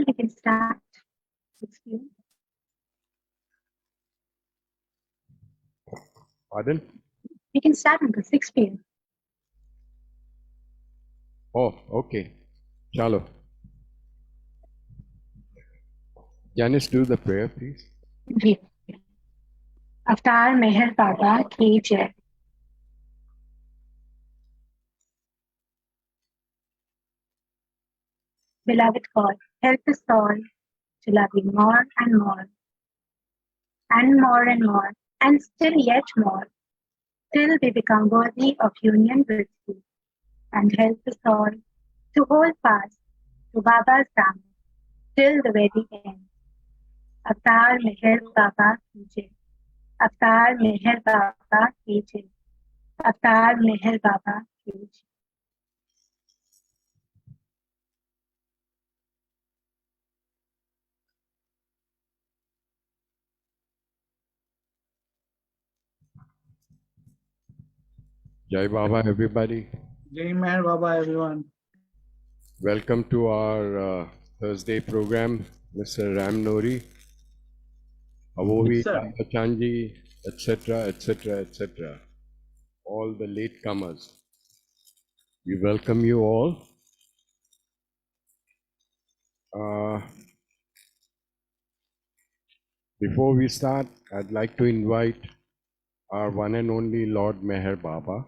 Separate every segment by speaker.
Speaker 1: We can start. 6 p.m.
Speaker 2: Pardon?
Speaker 1: We can start until 6 p.m.
Speaker 2: Oh, okay. Chalo. Janice, do the prayer, please.
Speaker 1: जी अवतार मेहर बाबा की जय. Beloved God, help us all to love you more and more, and more and more, and still yet more, till we become worthy of union with you, and help us all to hold fast to Baba's Dham till the very end. Avatar Meher Baba ki jai. Avatar Meher Baba ki jai. Avatar Meher Baba ki jai.
Speaker 2: Jai Baba, everybody.
Speaker 3: Jai Meher Baba, everyone.
Speaker 2: Welcome to our Thursday program, Mr. Ram Nori, Avovi,
Speaker 3: Yes, sir.
Speaker 2: Chanji, etc., etc., etc. All the latecomers. We welcome you all. Before we start, I'd like to invite our one and only Lord Meher Baba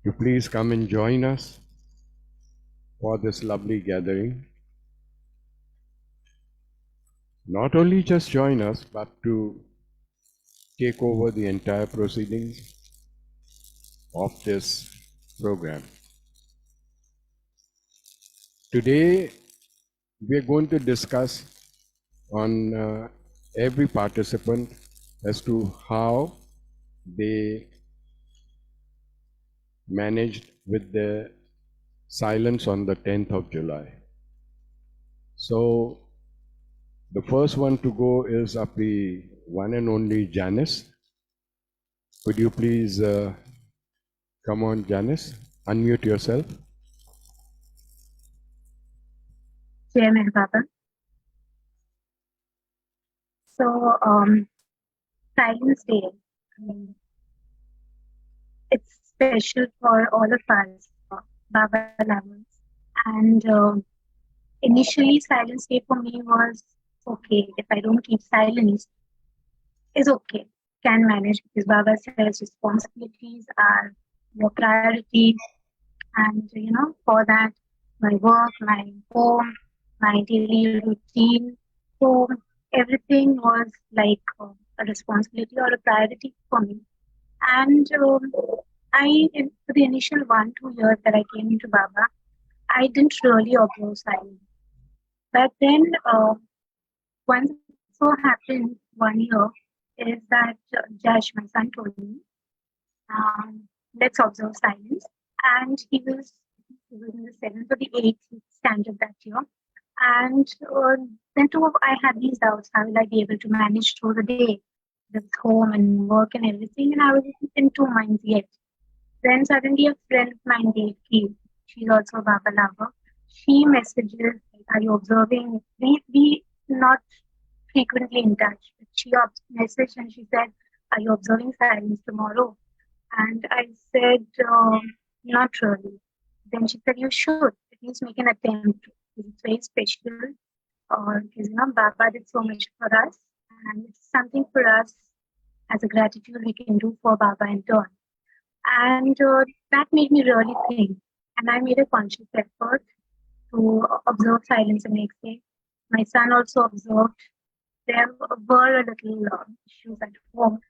Speaker 2: to please come and join us for this lovely gathering. Not only just join us, but to take over the entire proceedings of this program. Today, we are going to discuss on every participant as to how they managed with the silence on the 10th of July. So, the first one to go is up the one and only Janice. Could you please come on, Janice? Unmute yourself.
Speaker 1: Jai Meher Baba. So, Silence Day. It's special for all of us, Baba lovers. And initially, Silence Day for me was okay. If I don't keep silence, it's okay. Can manage because Baba says responsibilities are your priority. And for that, my work, my home, my daily routine. So everything was like a responsibility or a priority for me. And for the initial 1-2 years that I came into Baba, I didn't really observe silence. But then once it so happened 1 year is that Josh, my son, told me, let's observe silence. And he was in the 7th or the 8th standard that year. And then too, I had these doubts. How will I be able to manage through the day with home and work and everything? And I was in two minds yet. Then suddenly a friend of mine, Devki, she's also a Baba lover. She messages, are you observing? We not frequently in touch. But she messaged and she said, are you observing silence tomorrow? And I said, not really. Then she said, you should at least make an attempt. It's very special. Because Baba did so much for us, and it's something for us as a gratitude we can do for Baba in turn. And that made me really think. And I made a conscious effort to observe silence the next day. My son also observed. There were a little issues at home,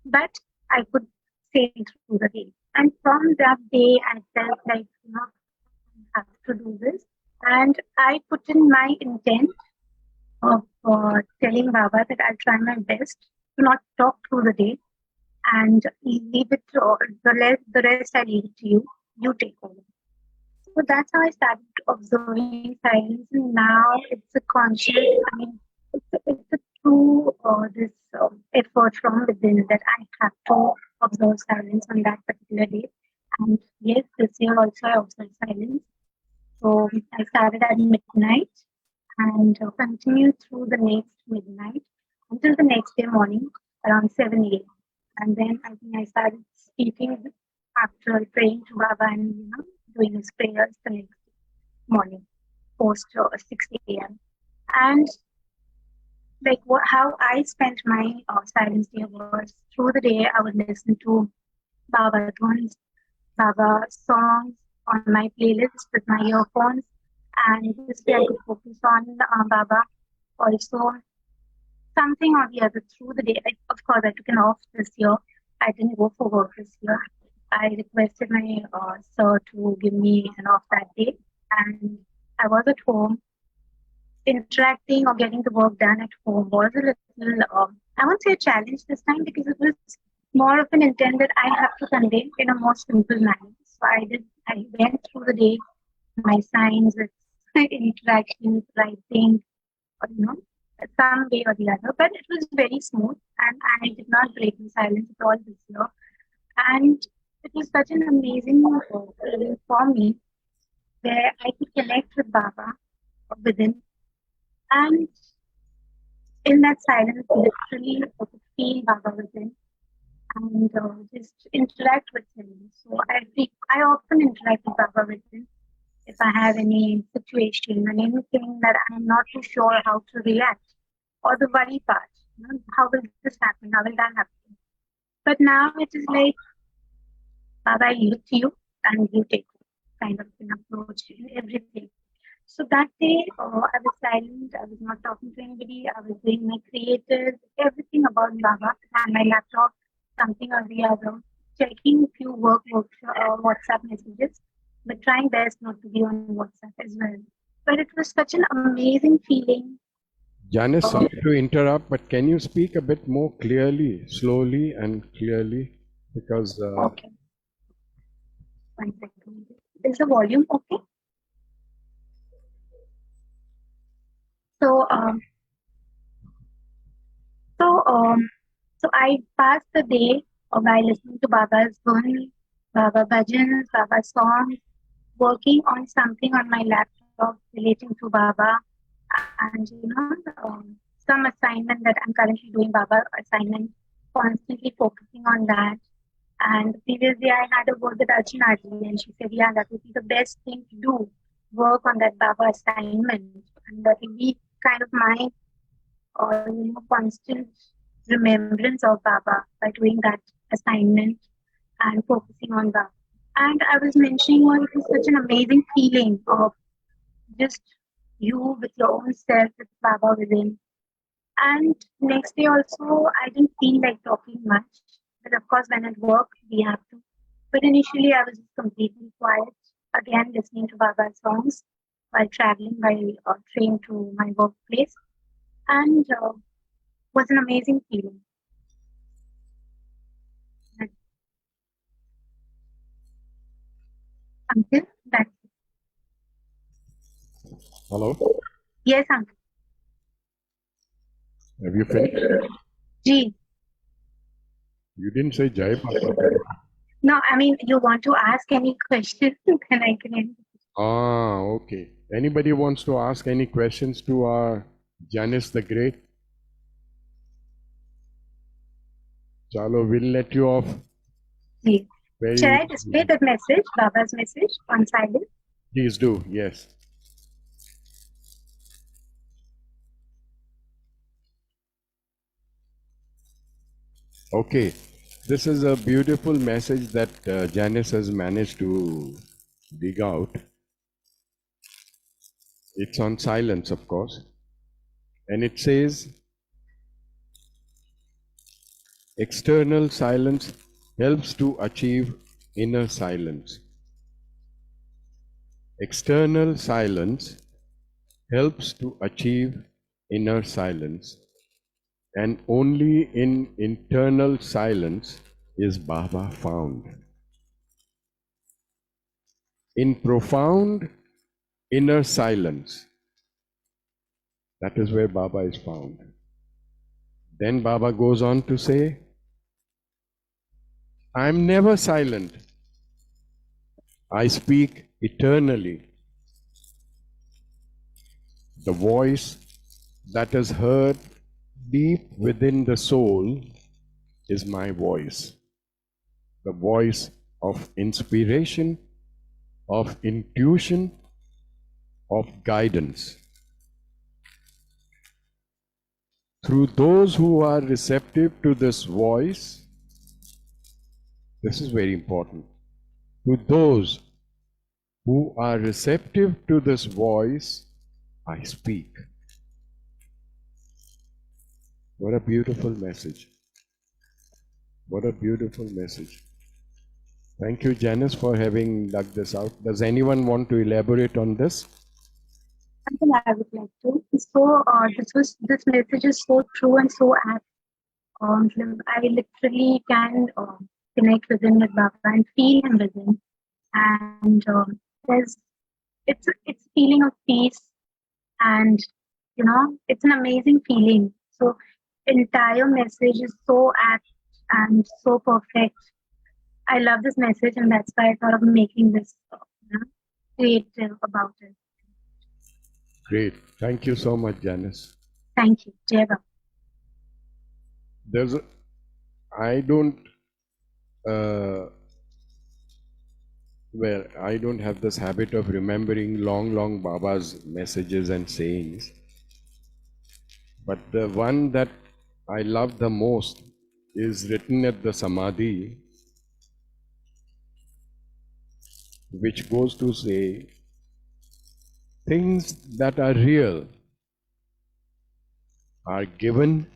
Speaker 1: but I could sail through the day. And from that day, I felt like, I have to do this. And I put in my intent of telling Baba that I'll try my best to not talk through the day and leave it to the rest I leave it to you. You take over. So that's how I started observing silence, and now it's a conscious. It's a true this effort from within that I have to observe silence on that particular day. And yes, this year also I observed silence. So I started at midnight and continued through the next midnight until the next day morning around 7 a.m. And then I think I started speaking after praying to Baba and doing his prayers the next morning post 6 a.m. And like how I spent my silence day was through the day I would listen to Baba tunes, Baba songs on my playlist with my earphones, and this way I could focus on Baba. Also, something or the other through the day. Of course, I took an off this year. I didn't go for work this year. I requested my sir to give me an off that day, and I was at home. Interacting or getting the work done at home was a little, I won't say a challenge this time because it was more of an intent that I have to convey in a more simple manner. So I went through the day, my signs with interactions, writing, or some way or the other. But it was very smooth, and I did not break the silence at all this year. And it was such an amazing feeling for me where I could connect with Baba within, and in that silence, literally, I could feel Baba within and just interact with him. So I often interact with Baba within if I have any situation and anything that I'm not too sure how to react or the worry part. How will this happen? How will that happen? But now it is like, Baba, I look to you and you take kind of an approach in everything. So that day, I was silent. I was not talking to anybody. I was doing my creative, everything about Baba and my laptop, something or the other, checking few WhatsApp messages, but trying best not to be on WhatsApp as well. But it was such an amazing feeling.
Speaker 2: Janice, sorry to interrupt, but can you speak a bit more clearly, slowly and clearly? Because...
Speaker 1: Okay. 1 second. Is the volume okay? So, so I passed the day by listening to Baba's Dhani, Baba bhajans, Baba songs, working on something on my laptop relating to Baba, and some assignment that I'm currently doing, Baba assignment, constantly focusing on that. And previously, I had a word with Archana ji, and she said, "Yeah, that would be the best thing to do, work on that Baba assignment, and that will be kind of my constant remembrance of Baba by doing that assignment and focusing on Baba." And I was mentioning, it was such an amazing feeling of just you with your own self, with Baba within. And next day also, I didn't feel like talking much. But of course, when at work, we have to. But initially, I was just completely quiet, again, listening to Baba's songs while traveling by train to my workplace. And was an amazing feeling. Uncle, that's it.
Speaker 2: Hello?
Speaker 1: Yes, Uncle.
Speaker 2: Have you finished?
Speaker 1: Ji.
Speaker 2: You didn't say Jai Baba.
Speaker 1: No, I mean, you want to ask any question, then I can answer.
Speaker 2: Ah, okay. Anybody wants to ask any questions to our Janice the Great? Chalo, we'll let you off.
Speaker 1: Ji.
Speaker 2: Very
Speaker 1: Shall I display that message, Baba's message on silence?
Speaker 2: Please do, yes. Okay, this is a beautiful message that Janice has managed to dig out. It's on silence, of course. And it says, external silence helps to achieve inner silence. External silence helps to achieve inner silence. And only in internal silence is Baba found. In profound inner silence, that is where Baba is found. Then Baba goes on to say, I am never silent. I speak eternally. The voice that is heard deep within the soul is my voice. The voice of inspiration, of intuition, of guidance. Through those who are receptive to this voice, this is very important. To those who are receptive to this voice, I speak. What a beautiful message. What a beautiful message. Thank you, Janice, for having dug this out. Does anyone want to elaborate on this?
Speaker 1: Until I would like to. So this message is so true and so apt. I literally can connect with him with Baba and feel him within. And there's it's a feeling of peace, and it's an amazing feeling. So entire message is so apt and so perfect. I love this message, and that's why I thought of making this creative about it.
Speaker 2: Great. Thank you so much, Janice.
Speaker 1: Thank you, Jai Baba.
Speaker 2: There's a, I don't, well, I don't have this habit of remembering long Baba's messages and sayings. But the one that I love the most is written at the Samadhi, which goes to say, things that are real are given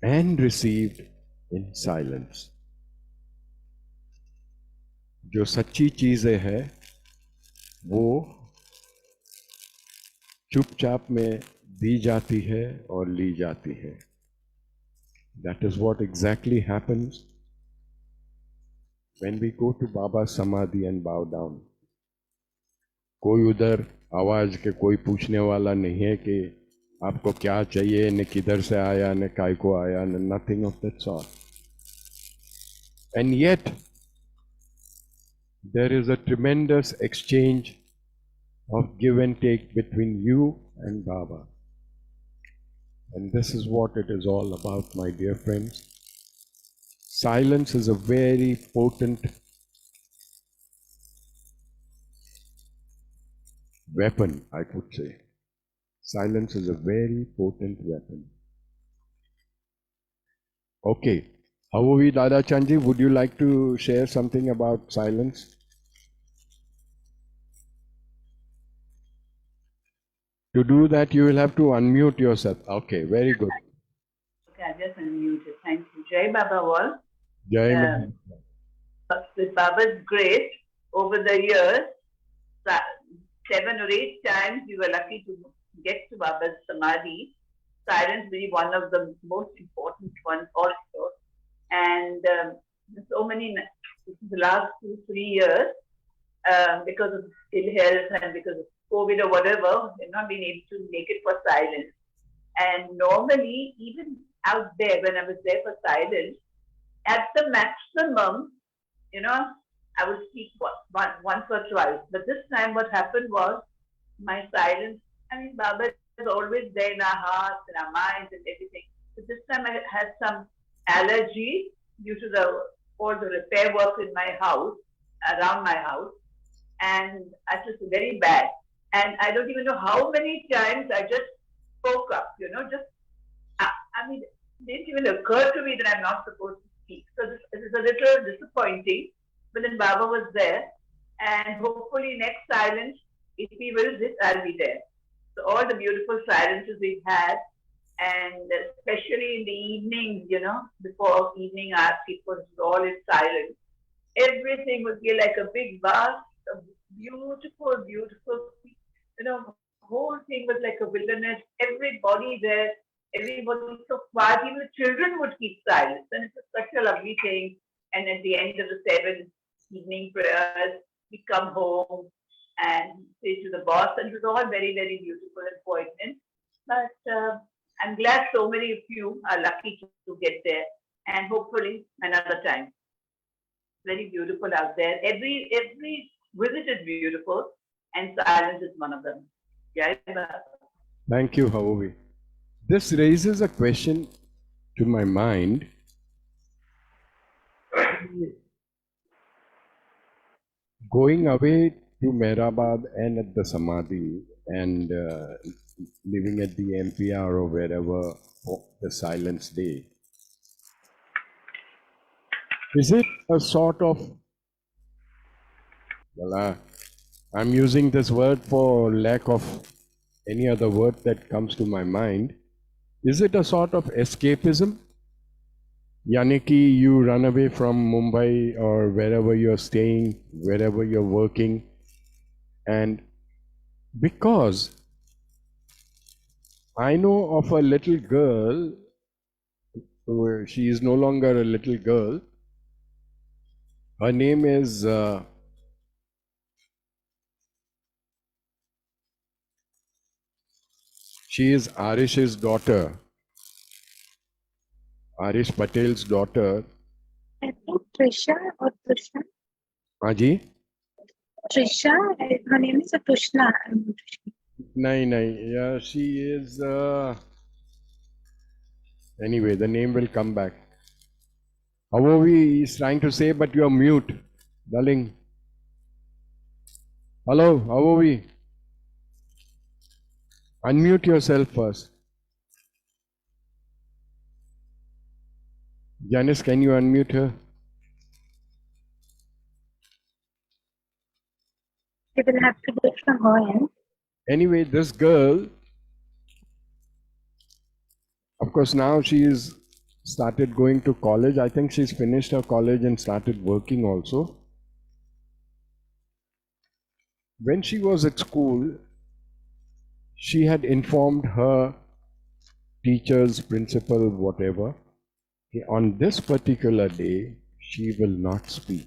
Speaker 2: and received in silence. जो सच्ची चीजें हैं वो चुपचाप में दी जाती है और ली जाती है. That is what exactly happens when we go to Baba's Samadhi and bow down. कोई उधर आवाज के कोई पूछने वाला नहीं है कि आपको क्या चाहिए, न किधर से आया, न काय को आया, nothing of that sort. And yet there is a tremendous exchange of give and take between you and Baba. And this is what it is all about, my dear friends. Silence is a very potent weapon, I could say. Silence is a very potent weapon. Okay. How are we, Dada Chanji? Would you like to share something about silence? To do that, you will have to unmute yourself. Okay, very good.
Speaker 4: Okay, I just unmuted. Thank you. Jai Baba all.
Speaker 2: Jai Maharaj.
Speaker 4: With Baba's grace, over the years, 7 or 8 times we were lucky to get to Baba's Samadhi. Silence being one of the most important ones also. And so many, the last 2-3 years, because of ill health and because of COVID or whatever, they've not been able to make it for silence. And normally, even out there, when I was there for silence, at the maximum, I would speak once or twice. But this time what happened was, my silence, Baba is always there in our hearts, in our minds and everything. But this time I had some allergy due to all the repair work in my house, around my house. And I was very bad. And I don't even know how many times I just spoke up, it didn't even occur to me that I'm not supposed to speak. So this is a little disappointing. But then Baba was there. And hopefully next silence, if he will, I'll be there. So all the beautiful silences we've had, and especially in the evenings, before evening aarti, it was all in silence. Everything would be like a big vast, beautiful, whole thing was like a wilderness. Everybody there, everybody was so quiet. Even the children would keep silence, and it was such a lovely thing. And at the end of the 7 evening prayers, we come home and say to the boss, and it was all very, very beautiful and poignant. But I'm glad so many of you are lucky to get there, and hopefully another time. Very beautiful out there. Every visit is beautiful, and silence is one of them. Yeah.
Speaker 2: Thank you, Havovi. This raises a question to my mind. Going away to Mehrabad and at the Samadhi and living at the MPR or wherever for the Silence Day, is it a sort of, well, I'm using this word for lack of any other word that comes to my mind, is it a sort of escapism? Yaniki, you run away from Mumbai or wherever you're staying, wherever you're working, and because I know of a little girl, she is no longer a little girl. Her name is she is Arish's daughter, Arish Patel's daughter.
Speaker 1: I think Trisha or Tushna.
Speaker 2: Aji?
Speaker 1: Trisha, her name is Tushna.
Speaker 2: No. Yeah, she is. Anyway, the name will come back. Havovi is trying to say, but you are mute, darling. Hello, Havovi. Unmute yourself first. Janice, can you unmute her?
Speaker 1: They will have to do it from her end.
Speaker 2: Anyway, this girl, of course, now she is started going to college. I think she's finished her college and started working also. When she was at school, she had informed her teachers, principal, whatever, on this particular day, she will not speak.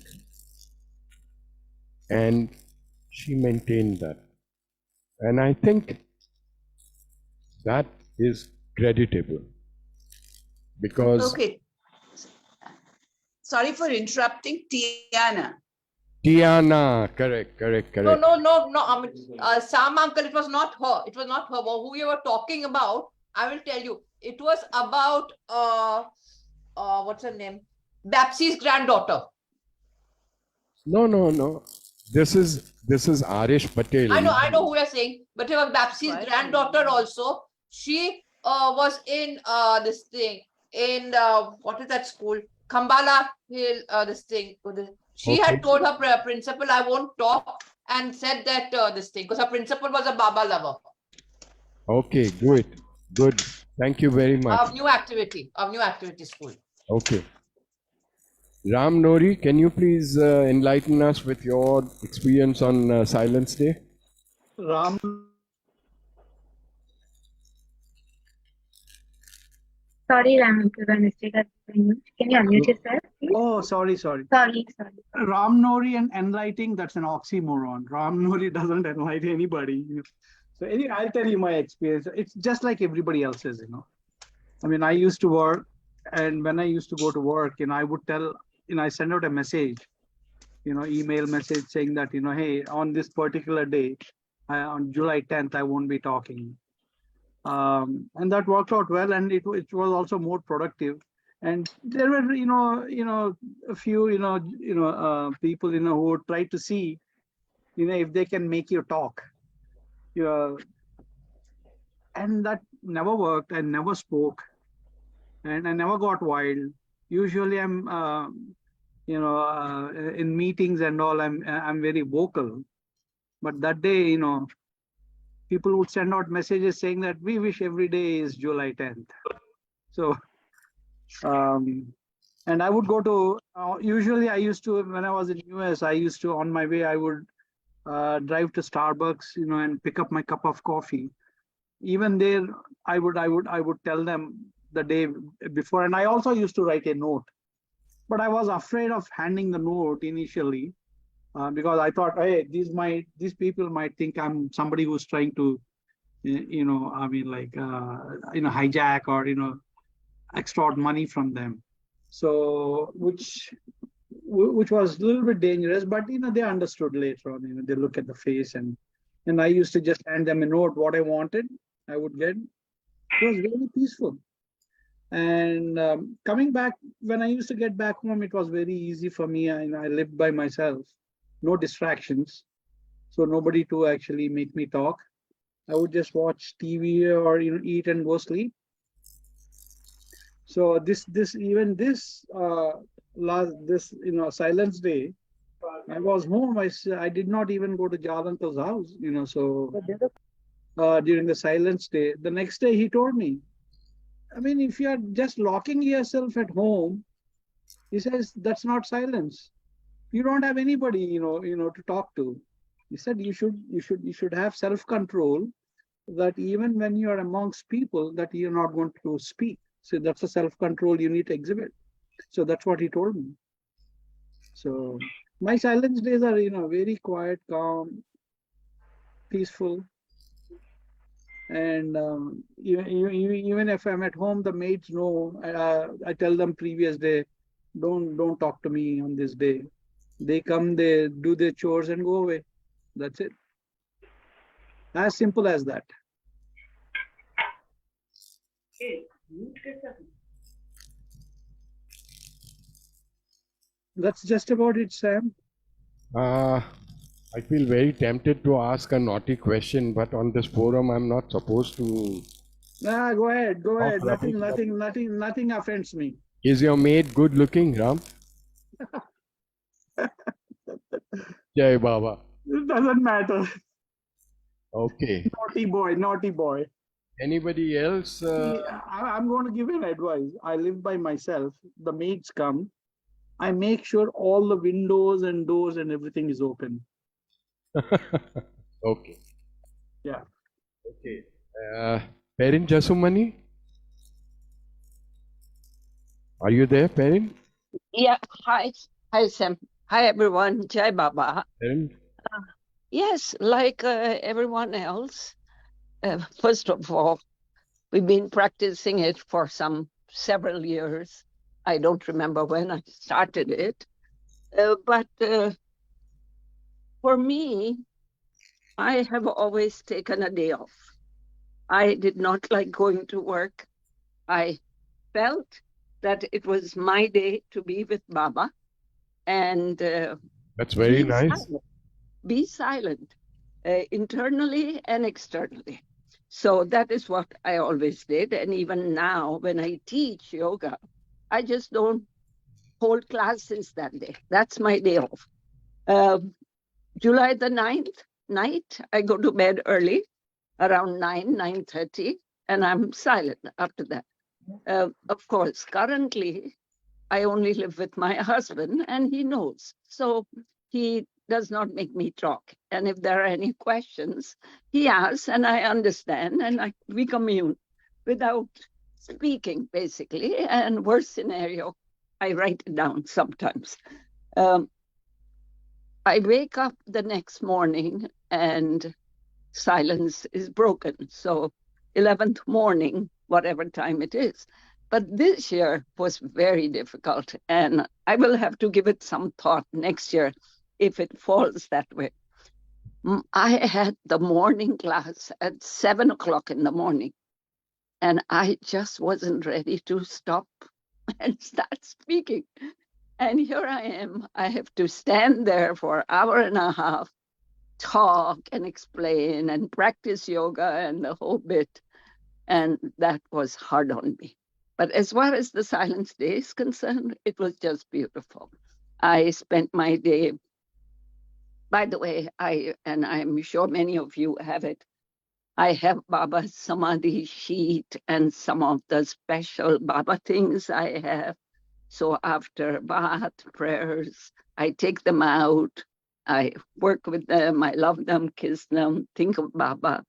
Speaker 2: And she maintained that. And I think that is creditable. Because
Speaker 5: Okay. Sorry for interrupting, Tiana.
Speaker 2: Tiana, correct.
Speaker 6: No. I mean, Sam uncle, it was not her. It was not her. Who we were talking about, I will tell you. It was about what's her name? Bapsy's granddaughter.
Speaker 2: No. This is Arish Patel.
Speaker 6: I know who you're saying, but it was Bapsy's granddaughter also. She was in this thing in what is that school? Khambala Hill. This thing. She had told her principal, "I won't talk," and said that this thing because her principal was a Baba lover.
Speaker 2: Okay, good. Thank you very much.
Speaker 6: Of new activity school.
Speaker 2: Okay. Ram Nori, can you please enlighten us with your experience on Silence Day?
Speaker 3: Ram,
Speaker 1: Sorry, Ram, by mistake. Can you unmute yourself, please?
Speaker 3: oh, sorry.
Speaker 1: Sorry.
Speaker 3: Ram Nori and enlightening, that's an oxymoron. Ram Nori doesn't enlighten anybody. So anyway, I'll tell you my experience. It's just like everybody else's, I mean, I used to work, and when I used to go to work, I would tell, I send out a message, email message saying that, hey, on this particular day, on July 10th, I won't be talking. And that worked out well, and it was also more productive. And there were, a few, people, who would try to see, if they can make you talk. And that never worked. I never spoke, and I never got wild. Usually, I'm, in meetings and all, I'm very vocal. But that day, people would send out messages saying that we wish every day is July 10th. So, and I would go to, usually I used to, when I was in US, I used to, on my way, I would drive to Starbucks, and pick up my cup of coffee. Even there, I would tell them the day before. And I also used to write a note, but I was afraid of handing the note initially. Because I thought, hey, these people might think I'm somebody who's trying to, hijack or, extort money from them. So, which was a little bit dangerous, but, they understood later on, they look at the face, and I used to just hand them a note, what I wanted, I would get. It was very peaceful. And coming back, when I used to get back home, it was very easy for me. I lived by myself, no distractions. So nobody to actually make me talk. I would just watch TV or eat and go sleep. So this Silence Day, I was home. I did not even go to Jal uncle's house. So during the Silence Day, the next day he told me, I mean, if you are just locking yourself at home, he says that's not silence. You don't have anybody, to talk to. He said you should have self-control, that even when you are amongst people, that you're not going to speak. So that's a self-control you need to exhibit. So that's what he told me. So my silence days are, very quiet, calm, peaceful. And even if I'm at home, the maids know. I tell them previous day, don't talk to me on this day. They come, they do their chores and go away. That's it. As simple as that. That's just about it, Sam.
Speaker 2: I feel very tempted to ask a naughty question, but on this forum, I'm not supposed to.
Speaker 3: Go ahead.
Speaker 2: Oh,
Speaker 3: Nothing offends me.
Speaker 2: Is your maid good looking, Ram? Jai Baba.
Speaker 3: It doesn't matter.
Speaker 2: Okay.
Speaker 3: Naughty boy.
Speaker 2: Anybody else?
Speaker 3: I'm going to give you an advice. I live by myself. The maids come. I make sure all the windows and doors and everything is open.
Speaker 2: Okay.
Speaker 3: Yeah.
Speaker 2: Okay. Perin Jasumani? Are you there, Perin?
Speaker 7: Yeah, hi. Hi, Sam. Hi, everyone. Jai Baba.
Speaker 2: Perin?
Speaker 7: Yes, like everyone else, first of all, we've been practicing it for several years. I don't remember when I started it. But for me, I have always taken a day off. I did not like going to work. I felt that it was my day to be with Baba. And
Speaker 2: that's very nice.
Speaker 7: Be silent, internally and externally. So that is what I always did. And even now, when I teach yoga, I just don't hold classes that day. That's my day off. July the 9th night, I go to bed early, around 9:30, and I'm silent after that. Of course, currently, I only live with my husband, and he knows. So he does not make me talk. And if there are any questions, he asks, and I understand, and we commune without speaking, basically. And worst scenario, I write it down sometimes. I wake up the next morning and silence is broken. So 11th morning, whatever time it is. But this year was very difficult, and I will have to give it some thought next year if it falls that way. I had the morning class at 7 o'clock in the morning, and I just wasn't ready to stop and start speaking. And here I am. I have to stand there for an hour and a half, talk and explain and practice yoga and the whole bit. And that was hard on me. But as far as the Silence Day is concerned, it was just beautiful. I spent my day, by the way, and I'm sure many of you have it, I have Baba's Samadhi sheet and some of the special Baba things I have. So after bath prayers, I take them out, I work with them, I love them, kiss them, think of Baba.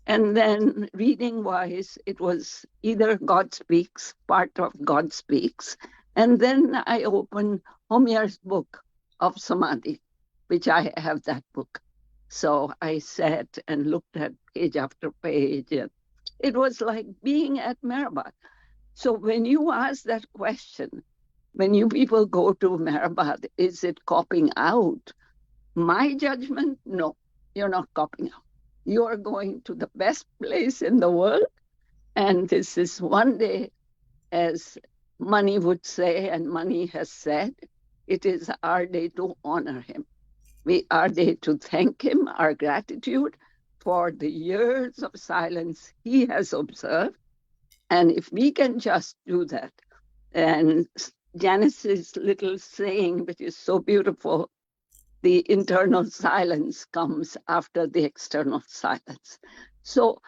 Speaker 7: And then reading-wise, it was either God Speaks, part of God Speaks, and then I opened Homier's book of Samadhi, which I have that book. So I sat and looked at page after page. And it was like being at Mehrabad. So when you ask that question, when you people go to Mehrabad, is it copying out? My judgment, no, you're not copying out. you're going to the best place in the world. And this is one day, as Mani would say, and Mani has said, it is our day to honor him. Our day to thank him, our gratitude for the years of silence he has observed. And if we can just do that, and Janice's little saying, which is so beautiful, the internal silence comes after the external silence. So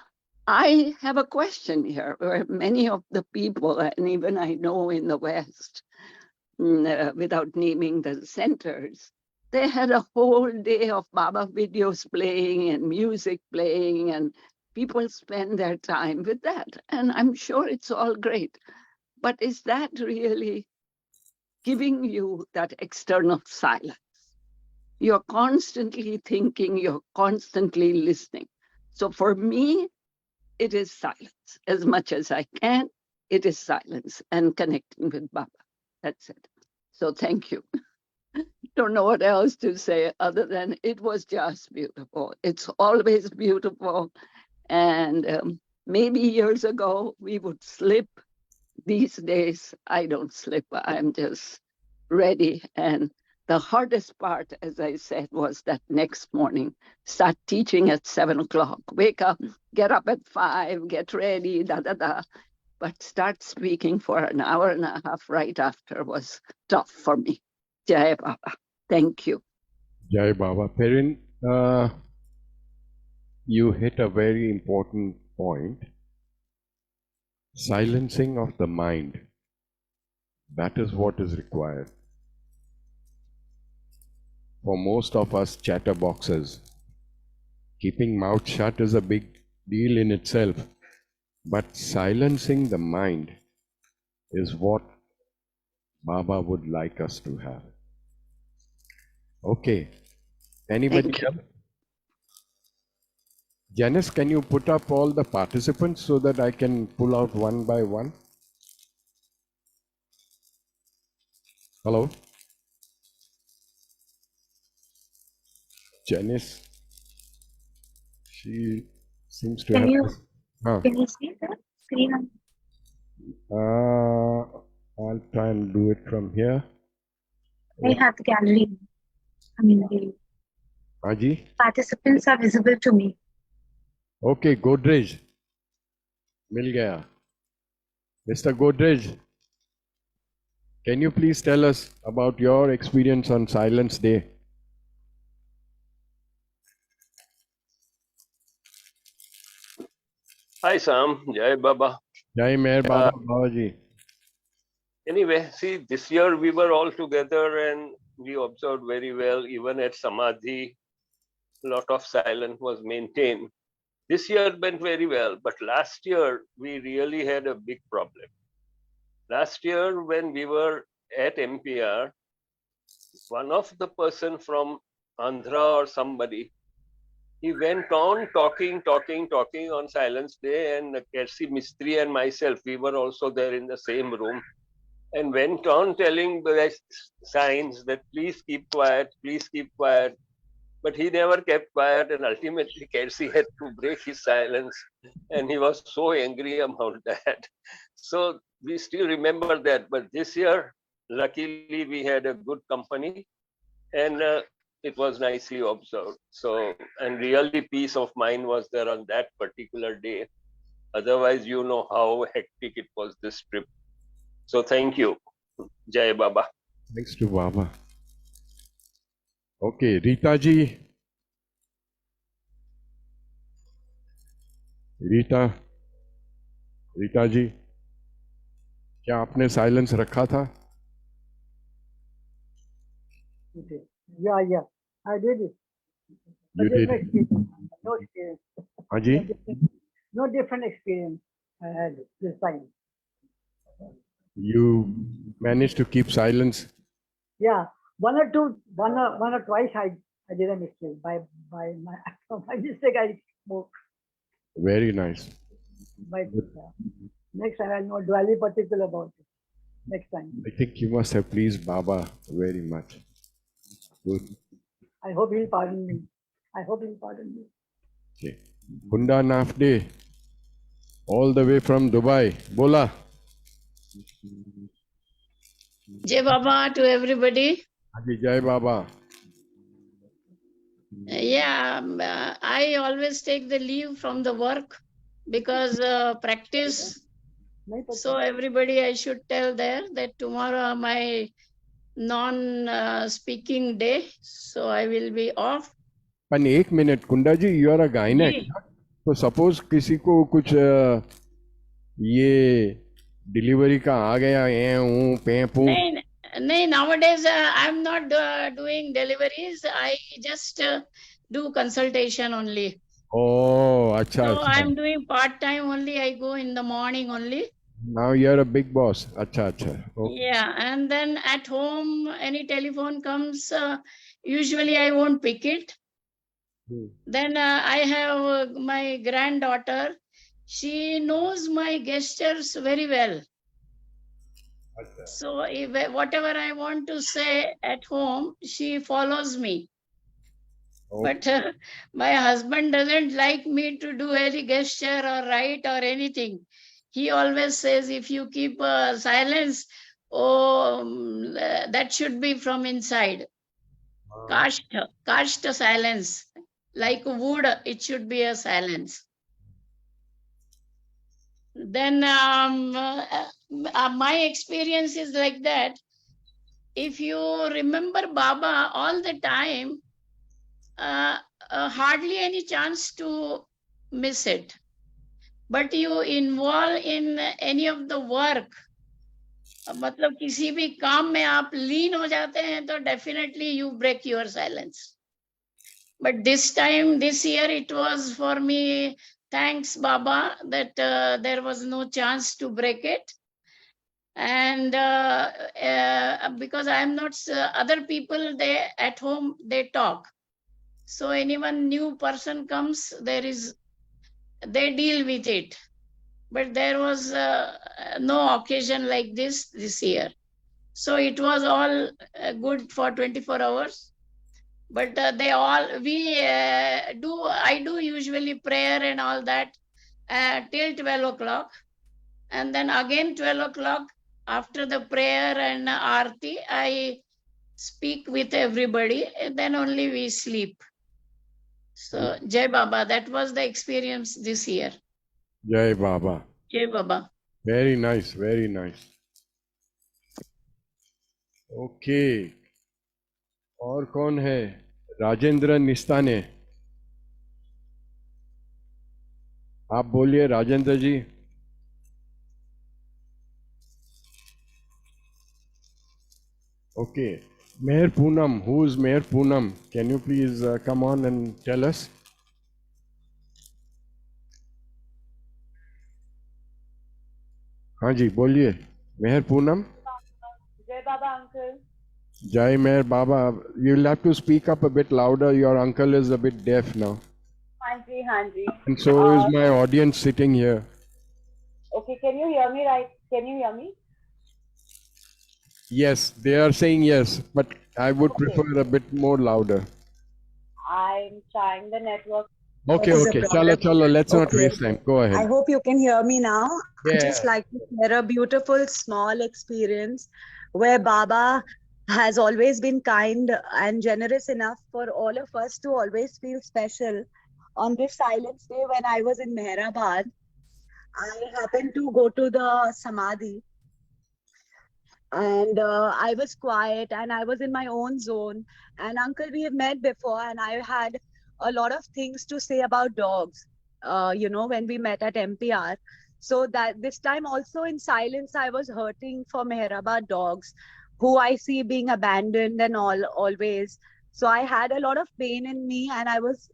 Speaker 7: I have a question here, where many of the people, and even I know in the West, without naming the centers, they had a whole day of Baba videos playing and music playing, and people spend their time with that. And I'm sure it's all great. But is that really giving you that external silence? You're constantly thinking, you're constantly listening. So for me, it is silence. As much as I can, it is silence and connecting with Baba. That's it. So thank you. Don't know what else to say other than it was just beautiful. It's always beautiful. And maybe years ago we would slip. These days, I don't slip. I'm just ready. And the hardest part, as I said, was that next morning, start teaching at 7 o'clock. Wake up, get up at 5, get ready, But start speaking for an hour and a half right after was tough for me. Jai Baba. Thank you.
Speaker 2: Jai Baba. Perin, you hit a very important point. Silencing of the mind. That is what is required. For most of us chatterboxes, keeping mouth shut is a big deal in itself. But silencing the mind is what Baba would like us to have. Okay. Anybody else? Janice, can you put up all the participants so that I can pull out one by one? Hello? Janice, she seems to have...
Speaker 1: Can you see the screen?
Speaker 2: I'll try and do it from here.
Speaker 1: I have the gallery. I mean, the
Speaker 2: Aji?
Speaker 1: participants are visible to me.
Speaker 2: Okay, Godrej. Mil gaya. Mr. Godrej, can you please tell us about your experience on Silence Day?
Speaker 8: Hi Sam, Jai Baba.
Speaker 2: Jai Meher Baba Babaji.
Speaker 8: Anyway, see, this year we were all together and we observed very well, even at Samadhi, a lot of silence was maintained. This year went very well, but last year we really had a big problem. Last year when we were at MPR, one of the person from Andhra or somebody, he went on talking on Silence Day, and Kersi Mistry and myself, we were also there in the same room, and went on telling the signs that please keep quiet, please keep quiet. But he never kept quiet, and ultimately Kersi had to break his silence, and he was so angry about that. So we still remember that. But this year, luckily, we had a good company, and it was nicely observed. So, and really peace of mind was there on that particular day. Otherwise, you know how hectic it was this trip. So thank you. Jai Baba.
Speaker 2: Thanks to Baba. Okay, Rita ji. Rita जी, क्या आपने silence रखा था?
Speaker 9: Yeah, I did it.
Speaker 2: You did.
Speaker 9: No experience.
Speaker 2: Aji?
Speaker 9: No different experience I had this time.
Speaker 2: You managed to keep silence?
Speaker 9: Yeah, one or twice I did a mistake by my mistake. I spoke.
Speaker 2: Very nice.
Speaker 9: But next time I'll not dwell particular about it. Next time.
Speaker 2: I think you must have pleased Baba very much. Good.
Speaker 9: I hope he'll pardon me. I hope he'll pardon me.
Speaker 2: Okay. Bunda Nafde, all the way from Dubai. Bola.
Speaker 10: Jai Baba to everybody.
Speaker 2: Haji Jai Baba.
Speaker 10: I always take the leave from the work because practice. So everybody, I should tell there that tomorrow my non-speaking day. So I will be off.
Speaker 2: But 1 minute, Kunda ji, you are a gynac.
Speaker 10: जी.
Speaker 2: तो suppose किसी को कुछ ये delivery का आ गया
Speaker 10: नहीं, nowadays I'm not doing deliveries. I just do consultation only.
Speaker 2: Oh, acha,
Speaker 10: So
Speaker 2: acha.
Speaker 10: I'm doing part-time only. I go in the morning only.
Speaker 2: Now you're a big boss. Acha, acha. Okay.
Speaker 10: Yeah, and then at home, any telephone comes, usually I won't pick it. Then I have my granddaughter. She knows my gestures very well. So if, whatever I want to say at home, she follows me. But my husband doesn't like me to do any gesture or write or anything. He always says, if you keep silence, that should be from inside. Kashta silence. Like wood, it should be a silence. Then my experience is like that. If you remember Baba all the time, hardly any chance to miss it. But you involve in any of the work, मतलब किसी भी काम में आप लीन हो जाते हैं तो definitely you break your silence. But this time, this year, it was for me, thanks Baba, that there was no chance to break it. And because I am not, other people, they at home, they talk. So anyone new person comes, they deal with it. But there was no occasion like this year. So it was all good for 24 hours. But I do usually prayer and all that till 12 o'clock. And then again 12 o'clock, after the prayer and Aarti, I speak with everybody, and then only we sleep. So Jai Baba, that was the experience this year.
Speaker 2: Jai Baba.
Speaker 10: Jai Baba.
Speaker 2: Very nice, very nice. Okay. और कौन है? राजेंद्र निस्ताने. आप बोलिए राजेंद्र जी. Okay. Meher Poonam. Who is Meher Poonam? Can you please come on and tell us? हाँ जी बोलिए. Meher Poonam.
Speaker 11: Jai Baba uncle.
Speaker 2: Jai Meher Baba. You'll have to speak up a bit louder. Your uncle is a bit deaf now.
Speaker 11: Hanji, Hanji.
Speaker 2: And so is my audience sitting here.
Speaker 11: Okay, can you hear me right? Can you hear me?
Speaker 2: Yes, they are saying yes, but I would prefer a bit more louder.
Speaker 11: I'm trying the network.
Speaker 2: Okay, okay. Chalo, let's not waste time. Go ahead.
Speaker 12: I hope you can hear me now.
Speaker 2: Yeah.
Speaker 12: I'd just like to share a beautiful small experience where Baba has always been kind and generous enough for all of us to always feel special. On this Silence Day when I was in Mehrabad, I happened to go to the Samadhi, and I was quiet and I was in my own zone. And Uncle, we have met before, and I had a lot of things to say about dogs, when we met at MPR. So that this time also in silence, I was hurting for Mehrabad dogs, who I see being abandoned and always. So I had a lot of pain in me, and I was,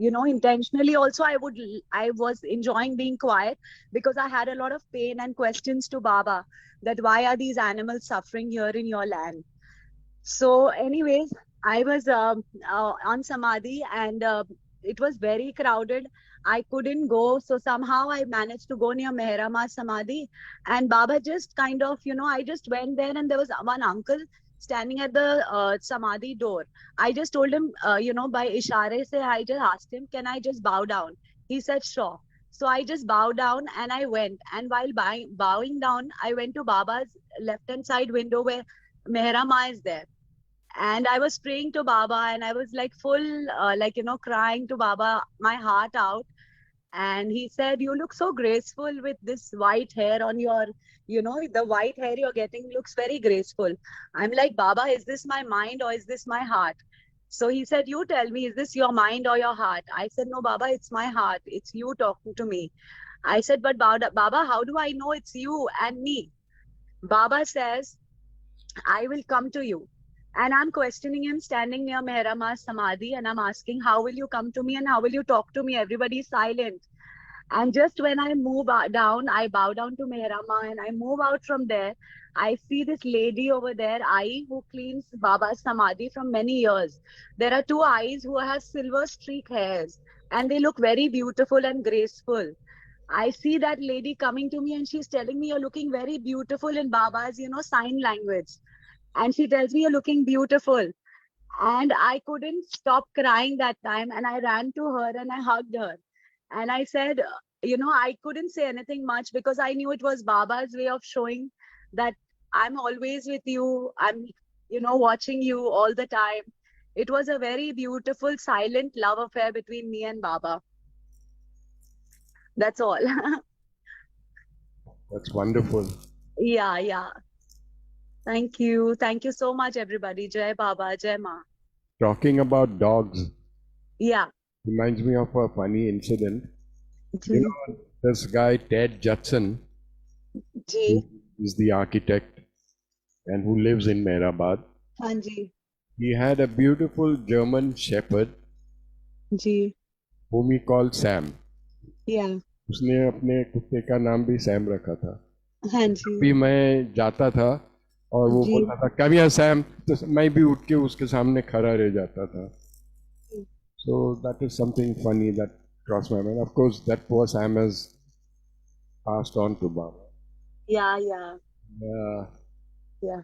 Speaker 12: intentionally also I was enjoying being quiet because I had a lot of pain and questions to Baba that why are these animals suffering here in your land. So anyways, I was on Samadhi, and it was very crowded. I couldn't go. So somehow I managed to go near Mehrama Samadhi, and Baba just kind of, I just went there, and there was one uncle standing at the Samadhi door. I just told him, by ishare se, I just asked him, can I just bow down? He said, sure. So I just bowed down and I went. And while bowing down, I went to Baba's left-hand side window where Mehra Ma is there. And I was praying to Baba and I was like full, crying to Baba, my heart out. And he said, you look so graceful with this white hair on your, the white hair you're getting looks very graceful. I'm like, Baba, is this my mind or is this my heart? So he said, you tell me, is this your mind or your heart? I said, no, Baba, it's my heart. It's you talking to me. I said, but Baba, how do I know it's you and me? Baba says, I will come to you. And I'm questioning him standing near Mehra Ma's Samadhi, and I'm asking, how will you come to me and how will you talk to me? Everybody's silent. And just when I move down, I bow down to Mehra Ma and I move out from there. I see this lady over there, Ai, who cleans Baba's Samadhi from many years. There are two Ais who have silver streak hairs and they look very beautiful and graceful. I see that lady coming to me and she's telling me, you're looking very beautiful in Baba's, sign language. And she tells me, you're looking beautiful. And I couldn't stop crying that time. And I ran to her and I hugged her. And I said, I couldn't say anything much because I knew it was Baba's way of showing that I'm always with you. I'm, watching you all the time. It was a very beautiful, silent love affair between me and Baba. That's all.
Speaker 2: That's wonderful.
Speaker 12: Yeah. Thank you. Thank you so much, everybody. Jai Baba, Jai Ma.
Speaker 2: Talking about dogs.
Speaker 12: Yeah.
Speaker 2: Reminds me of a funny incident.
Speaker 12: Ji.
Speaker 2: This guy, Ted Judson,
Speaker 12: Ji.
Speaker 2: who is the architect and who lives in Mehrabad.
Speaker 12: Hanji.
Speaker 2: He had a beautiful German shepherd
Speaker 12: Ji.
Speaker 2: whom he called Sam.
Speaker 12: Yeah.
Speaker 2: उसने अपने कुत्ते का नाम भी Sam रखा था.
Speaker 12: हाँ जी.
Speaker 2: भी मैं जाता था और वो बोलता था कम हियर सैम, तो मैं भी उठ के उसके सामने खड़ा रह जाता था. So that is something funny that crossed my mind. Of course, that poor Sam has passed on to Baba.
Speaker 12: Yeah.
Speaker 2: Yeah.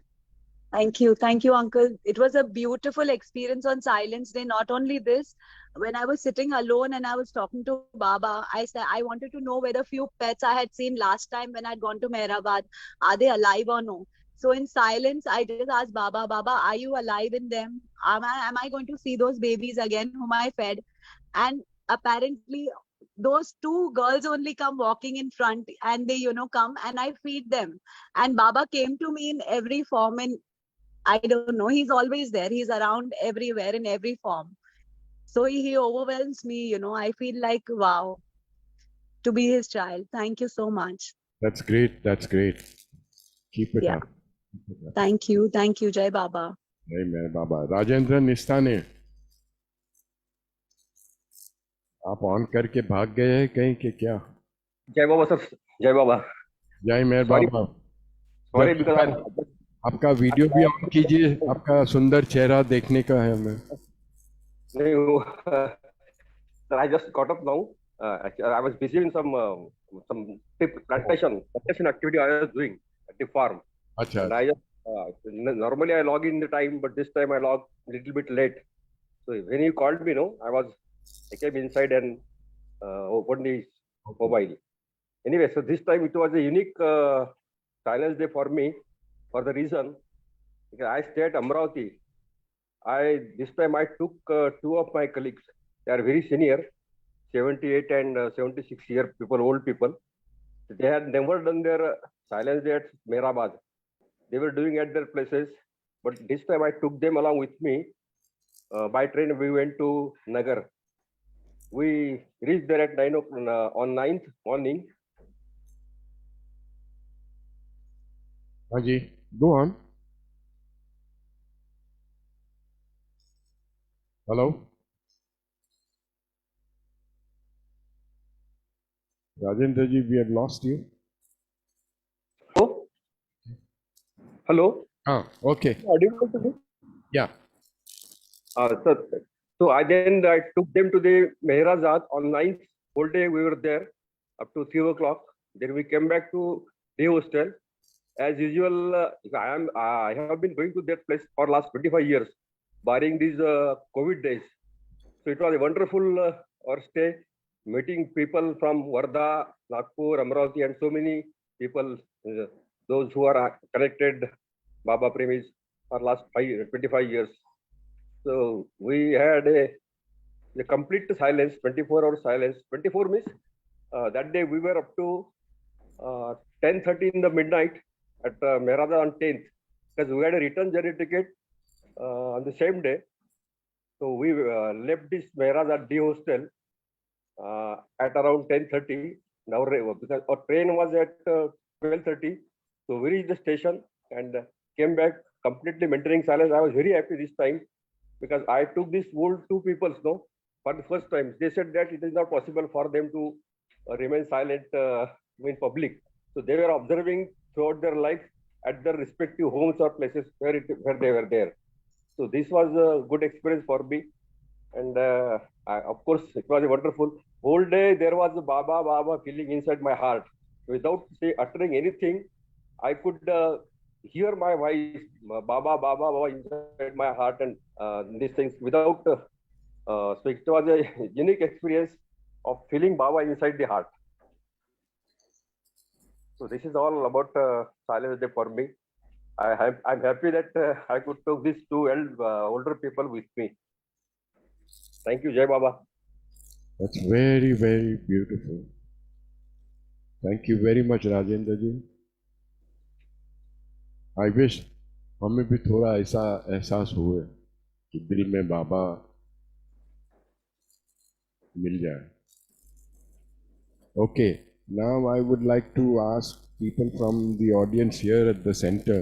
Speaker 12: Thank you, Uncle. It was a beautiful experience on Silence Day. Not only this, when I was sitting alone and I was talking to Baba, I said I wanted to know whether few pets I had seen last time when I'd gone to Mehrabad, are they alive or no? So in silence, I just asked Baba, are you alive in them? Am I going to see those babies again whom I fed? And apparently, those two girls only come walking in front and they, come and I feed them. And Baba came to me in every form and I don't know, he's always there. He's around everywhere in every form. So he overwhelms me, I feel like, wow, to be his child. Thank you so much.
Speaker 2: That's great. Keep it up.
Speaker 12: Thank you, Jai Baba.
Speaker 2: Jai Mere Baba. Rajendra Nistane. आप on करके भाग गए हैं कहीं के क्या?
Speaker 13: जय बाबा sir, जय बाबा.
Speaker 2: जय मेहर बाबा.
Speaker 13: सॉरी बिकॉज़
Speaker 2: आपका वीडियो भी ऑन कीजिए, आपका सुंदर चेहरा देखने का है हमें.
Speaker 13: नहीं sir, I just got up now. I was busy in some plantation activity I was doing at the farm.
Speaker 2: अच्छा.
Speaker 13: And I just normally I log in the time, but this time I log a little bit late. So when you called me, I came inside and opened the mobile. Anyway, so this time it was a unique silence day for me, for the reason because I stayed at Amravati. This time I took two of my colleagues. They are very senior, 78 and 76 year people, old people. They had never done their silence day at Mehrabad. They were doing at their places, but this time I took them along with me. By train, we went to Nagar. We reached there at 9 on 9th morning.
Speaker 2: Haji, go on. Hello? Rajendra ji, we have lost you.
Speaker 13: Oh? Hello?
Speaker 2: Okay.
Speaker 13: Audible to me?
Speaker 2: Yeah.
Speaker 13: So I took them to the Mehrabad on 9th. Whole day we were there up to 3 o'clock. Then we came back to the hostel. as usual, I have been going to that place for last 25 years, barring these COVID days. So it was a wonderful stay, meeting people from Wardha, Nagpur, Amravati, and so many people, those who are connected Baba Premis for last 25 years. So we had a complete silence, 24-hour silence. 24 means that day we were up to 10:30 in the midnight at Mehraja on 10th, because we had a return journey ticket on the same day. So we left this Mehraja D hostel at around 10:30. Now, because our train was at 12:30, so we reached the station and came back completely maintaining silence. I was very happy this time because I took these old two people for the first time. They said that it is not possible for them to remain silent in public. So they were observing throughout their life at their respective homes or places where they were there. So this was a good experience for me. And of course, it was a wonderful. Whole day there was a Baba, Baba feeling inside my heart. Without uttering anything, I could hear my voice, Baba, Baba, Baba inside my heart, and these things without. So it was a unique experience of feeling Baba inside the heart. So this is all about Silence Day for me. I'm happy that I could take these two older people with me. Thank you, Jai Baba.
Speaker 2: That's very, very beautiful. Thank you very much, Rajendra ji. I wish हमें भी थोड़ा ऐसा एहसास हुए कि दिल में बाबा मिल जाए. Okay, now I would like to ask people from the audience here at the center.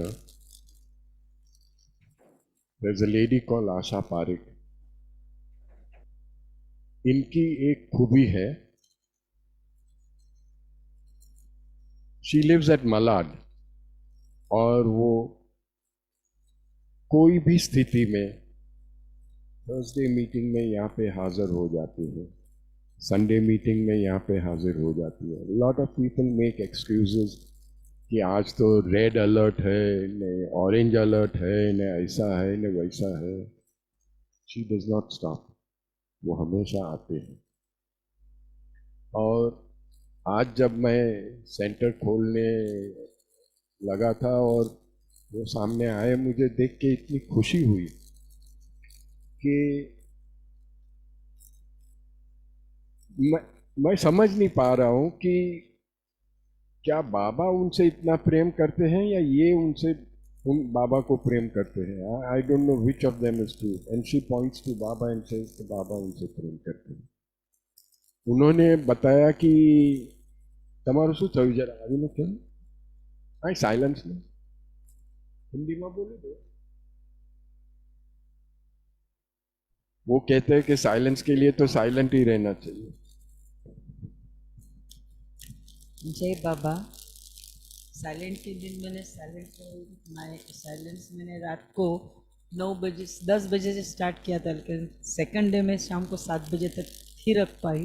Speaker 2: There's a lady called Asha Parik. इनकी एक खूबी है. She lives at Malad. और वो कोई भी स्थिति में थर्सडे मीटिंग में यहाँ पे हाजिर हो जाती है, संडे मीटिंग में यहाँ पे हाजिर हो जाती है. Lot of people make excuses कि आज तो रेड अलर्ट है, न ऑरेंज अलर्ट है, न ऐसा है, न वैसा है. She does not stop. वो हमेशा आते हैं. और आज जब मैं सेंटर खोलने लगा था और वो सामने आए, मुझे देख के इतनी खुशी हुई कि मैं समझ नहीं पा रहा हूं कि क्या बाबा उनसे इतना प्रेम करते हैं या ये उनसे उन बाबा को प्रेम करते हैं. I don't know which of them is true. And she points to Baba and says कि बाबा उनसे प्रेम करते हैं. उन्होंने बताया कि તમારું શું થયું જરા આવીને કેમ? હા, સાયલન્સ ને हिंदीમાં बोली दो. वो कहते हैं कि साइलेंस के लिए तो साइलेंट ही रहना चाहिए.
Speaker 14: जय बाबा. साइलेंट के दिन मैंने साइलेंस मैंने रात को 10 बजे से स्टार्ट किया था, लेकिन सेकंड डे में शाम को 7 बजे तक ही रख पाई.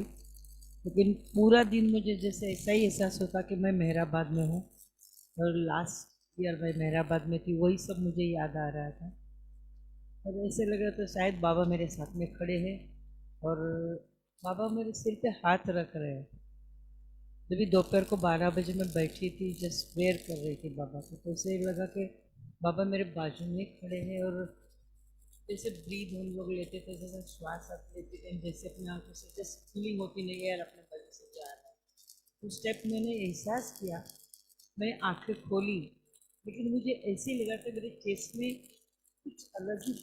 Speaker 14: लेकिन पूरा दिन मुझे जैसे ऐसा ही एहसास होता कि मैं मेहराबाद में हूँ और लास्ट ईयर मैं मेहराबाद में थी. वही सब मुझे याद आ रहा था और ऐसे लग रहा था शायद बाबा मेरे साथ में खड़े हैं और बाबा मेरे सिर पे हाथ रख रहे हैं. जब भी दोपहर को 12 बजे मैं बैठी थी, जस्ट प्रेयर कर रही थी बाबा को, तो ऐसे लगा कि बाबा मेरे बाजू में खड़े हैं और जैसे ब्रीद हम लोग लेते थे, जैसे श्वास आप लेते थे, जैसे अपने आंखों से जस्ट फीलिंग होती नहीं यार अपने बाजू से जा रहा है. उस स्टेप मैंने एहसास किया. मैंने आंखें खोली, लेकिन मुझे ऐसे ही लगा कि मेरे चेस्ट में कुछ अलग ही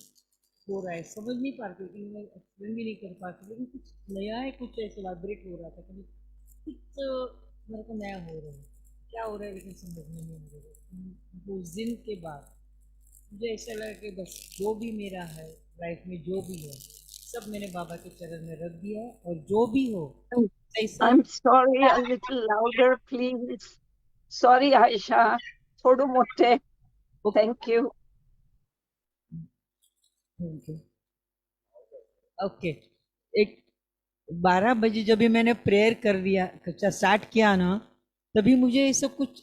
Speaker 14: हो रहा है. समझ नहीं पा रही, लेकिन मैं एक्सप्लेन भी नहीं कर पाती, लेकिन कुछ नया है, कुछ ऐसे वाइब्रेट हो रहा था. कभी कुछ मेरे को नया हो रहा है. क्या हो रहा है लेकिन समझ में नहीं आ रहा. उस दिन के बाद मुझे ऐसा लगा कि बस जो भी मेरा है लाइफ में, जो भी है, सब मैंने बाबा के चरण में रख दिया और जो भी हो.
Speaker 7: I'm sorry, a little louder, please. Sorry, Aisha. Thodu mote. Thank you.
Speaker 14: Okay. एक 12 बजे जब भी मैंने प्रेयर कर दिया, स्टार्ट किया ना, तभी मुझे ये सब कुछ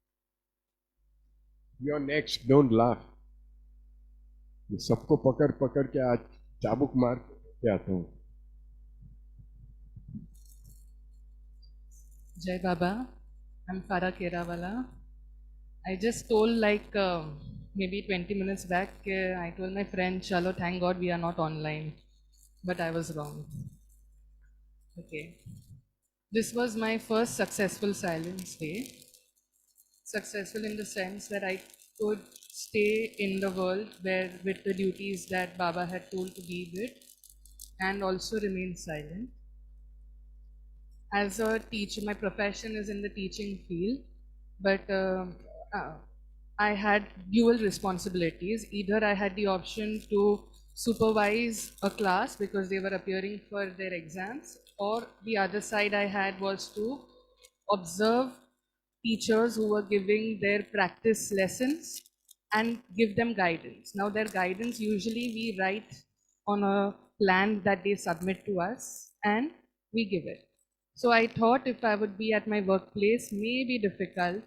Speaker 2: You're next, don't laugh. ये सबको पकड़ पकड़ के आज चाबुक मार के आता हूँ.
Speaker 15: Jai Baba, I'm Farah Kerawala. I just told like maybe 20 minutes back, I told my friend, Chalo, thank God we are not online. But I was wrong. Okay. This was my first successful silence day. Successful in the sense that I could stay in the world where with the duties that Baba had told to be with and also remain silent. As a teacher, my profession is in the teaching field, but I had dual responsibilities. Either I had the option to supervise a class because they were appearing for their exams, or the other side I had was to observe teachers who were giving their practice lessons and give them guidance. Now, their guidance usually we write on a plan that they submit to us and we give it. So I thought if I would be at my workplace, may be difficult.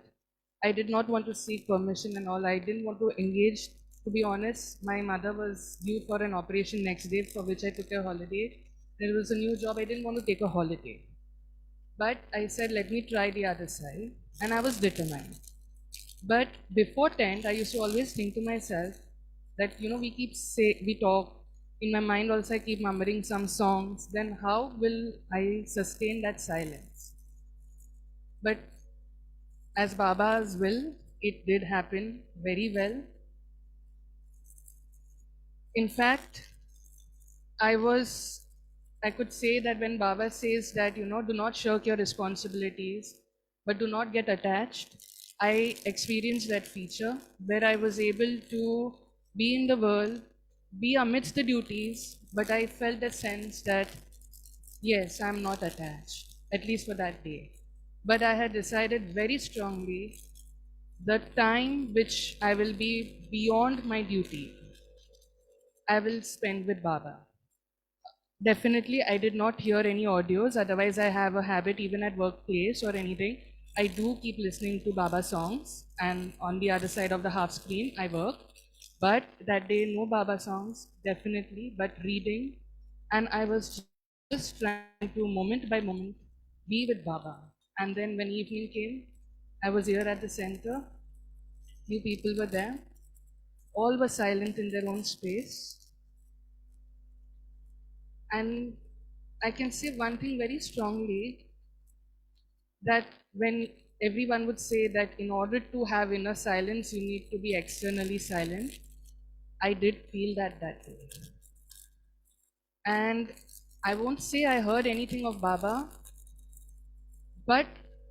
Speaker 15: I did not want to seek permission and all. I didn't want to engage. To be honest, my mother was due for an operation next day, for which I took a holiday. There was a new job. I didn't want to take a holiday. But I said, let me try the other side. And I was determined. But before 10th, I used to always think to myself that, we talk. In my mind also I keep murmuring some songs. Then how will I sustain that silence? But as Baba's will, it did happen very well. In fact, I could say that when Baba says that, do not shirk your responsibilities, but do not get attached, I experienced that feature where I was able to be in the world, be amidst the duties, but I felt the sense that, yes, I'm not attached, at least for that day. But I had decided very strongly the time which I will be beyond my duty, I will spend with Baba. Definitely, I did not hear any audios. Otherwise, I have a habit even at workplace or anything. I do keep listening to Baba songs, and on the other side of the half screen, I work. But that day, no Baba songs, definitely, but reading. And I was just trying to, moment by moment, be with Baba. And then when evening came, I was here at the center. Few people were there. All were silent in their own space. And I can say one thing very strongly, that when everyone would say that in order to have inner silence, you need to be externally silent, I did feel that day. And I won't say I heard anything of Baba, but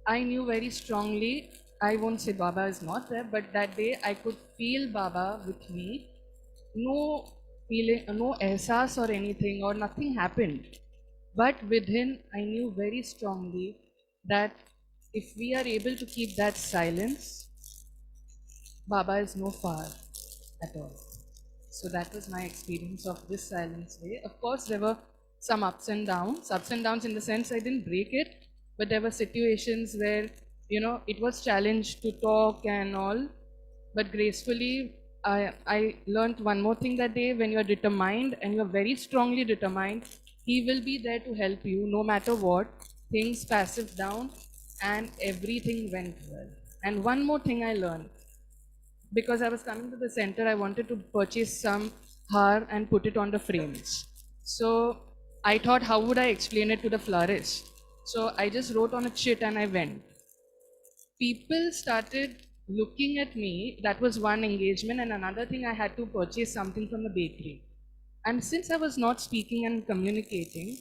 Speaker 15: I knew very strongly, I won't say Baba is not there, but that day I could feel Baba with me. No feeling, no ehsas or anything, or nothing happened. But within, I knew very strongly that if we are able to keep that silence, Baba is no far at all. So that was my experience of this silence day. Of course, there were some ups and downs in the sense I didn't break it, but there were situations where, it was challenged to talk and all, but gracefully, I learned one more thing that day. When you're determined and you're very strongly determined, he will be there to help you no matter what. Things passive down and everything went well. And one more thing I learned, because I was coming to the center, I wanted to purchase some har and put it on the frames. So I thought, how would I explain it to the florist? So I just wrote on a chit and I went. People started looking at me. That was one engagement. And another thing, I had to purchase something from the bakery. And since I was not speaking and communicating,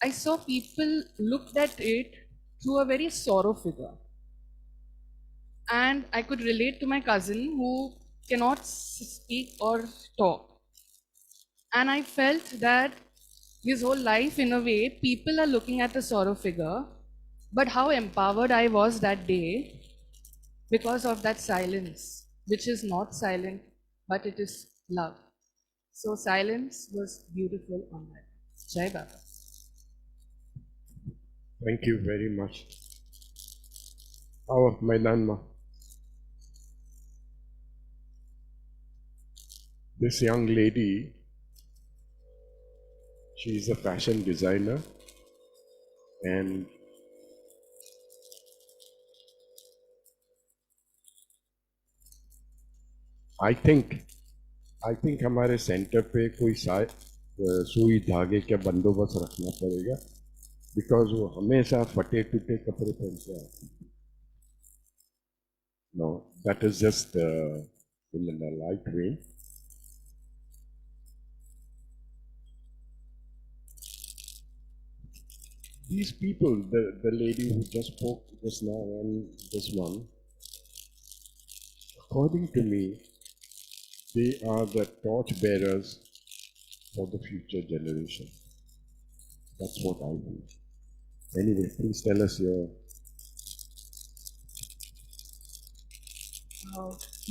Speaker 15: I saw people looked at it through a very sorrow figure. And I could relate to my cousin who cannot speak or talk. And I felt that his whole life, in a way, people are looking at the sorrow figure. But how empowered I was that day because of that silence, which is not silent, but it is love. So silence was beautiful on that. Jai Baba.
Speaker 2: Thank you very much. Oh, my Nanma. This young lady, she's a fashion designer, and I think हमारे centre पे कोई सुई धागे के बंदोबस्त रखना पड़ेगा, because वो हमेशा फटे टूटे कपड़े पहनते हैं. No, that is just in a light way. These people, the lady who just spoke just now and this one, according to me, they are the torch bearers for the future generation. That's what I do. Anyway, please tell us your.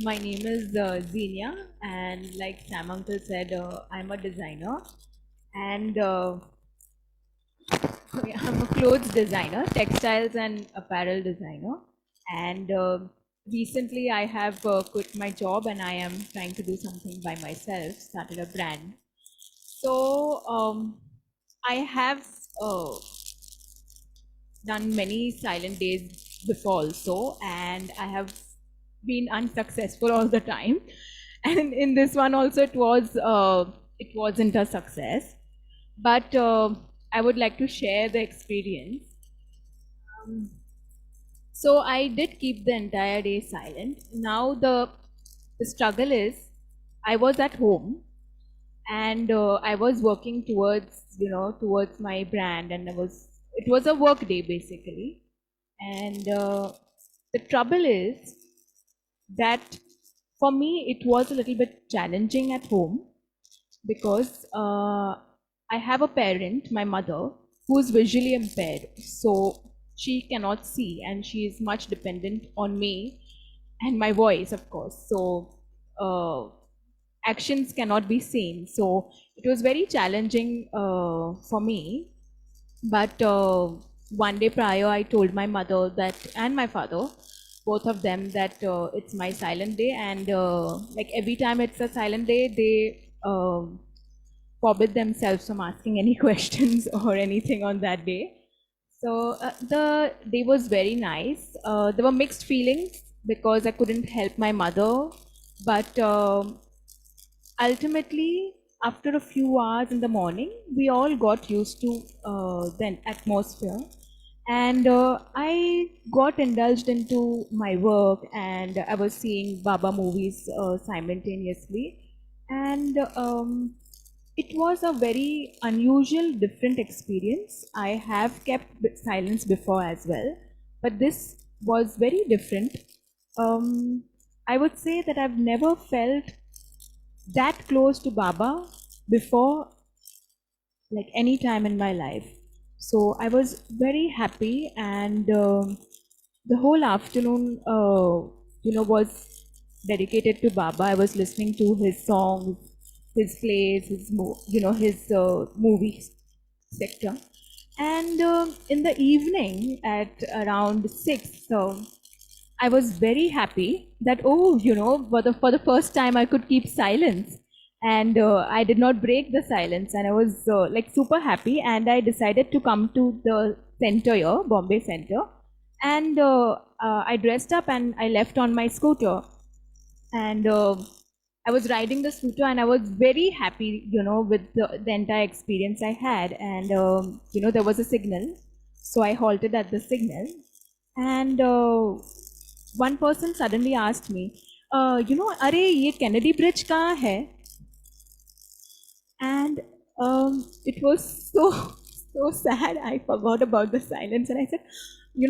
Speaker 16: My name is Zenia, and like Sam Uncle said, I'm a designer, and I'm a clothes designer, textiles and apparel designer, and recently I have quit my job and I am trying to do something by myself, started a brand. So I have done many silent days before also, and I have been unsuccessful all the time. And in this one also it wasn't a success, but I would like to share the experience. So I did keep the entire day silent. Now the struggle is, I was at home and I was working towards my brand, and it was a work day basically. And the trouble is that for me it was a little bit challenging at home, because I have a parent, my mother, who is visually impaired, so she cannot see and she is much dependent on me and my voice, of course. So actions cannot be seen. So it was very challenging for me. But one day prior, I told my mother that, and my father, both of them, that it's my silent day, and like every time it's a silent day, they forbid themselves from asking any questions or anything on that day. So the day was very nice. There were mixed feelings because I couldn't help my mother, but ultimately, after a few hours in the morning, we all got used to the atmosphere, and I got indulged into my work, and I was seeing Baba movies simultaneously, and it was a very unusual, different experience. I have kept silence before as well, but this was very different. I would say that I've never felt that close to Baba before, like any time in my life. So I was very happy, and the whole afternoon, was dedicated to Baba. I was listening to his songs, his plays, his movie sector. And in the evening at around 6, I was very happy that, for the first time I could keep silence, and I did not break the silence, and I was like super happy, and I decided to come to the center here, Bombay center, and I dressed up and I left on my scooter, and I was riding the scooter and I was very happy, with the entire experience I had, and there was a signal, so I halted at the signal, and one person suddenly asked me, अरे ये Kennedy Bridge कहाँ है? And it was so sad. I forgot about the silence, and I said,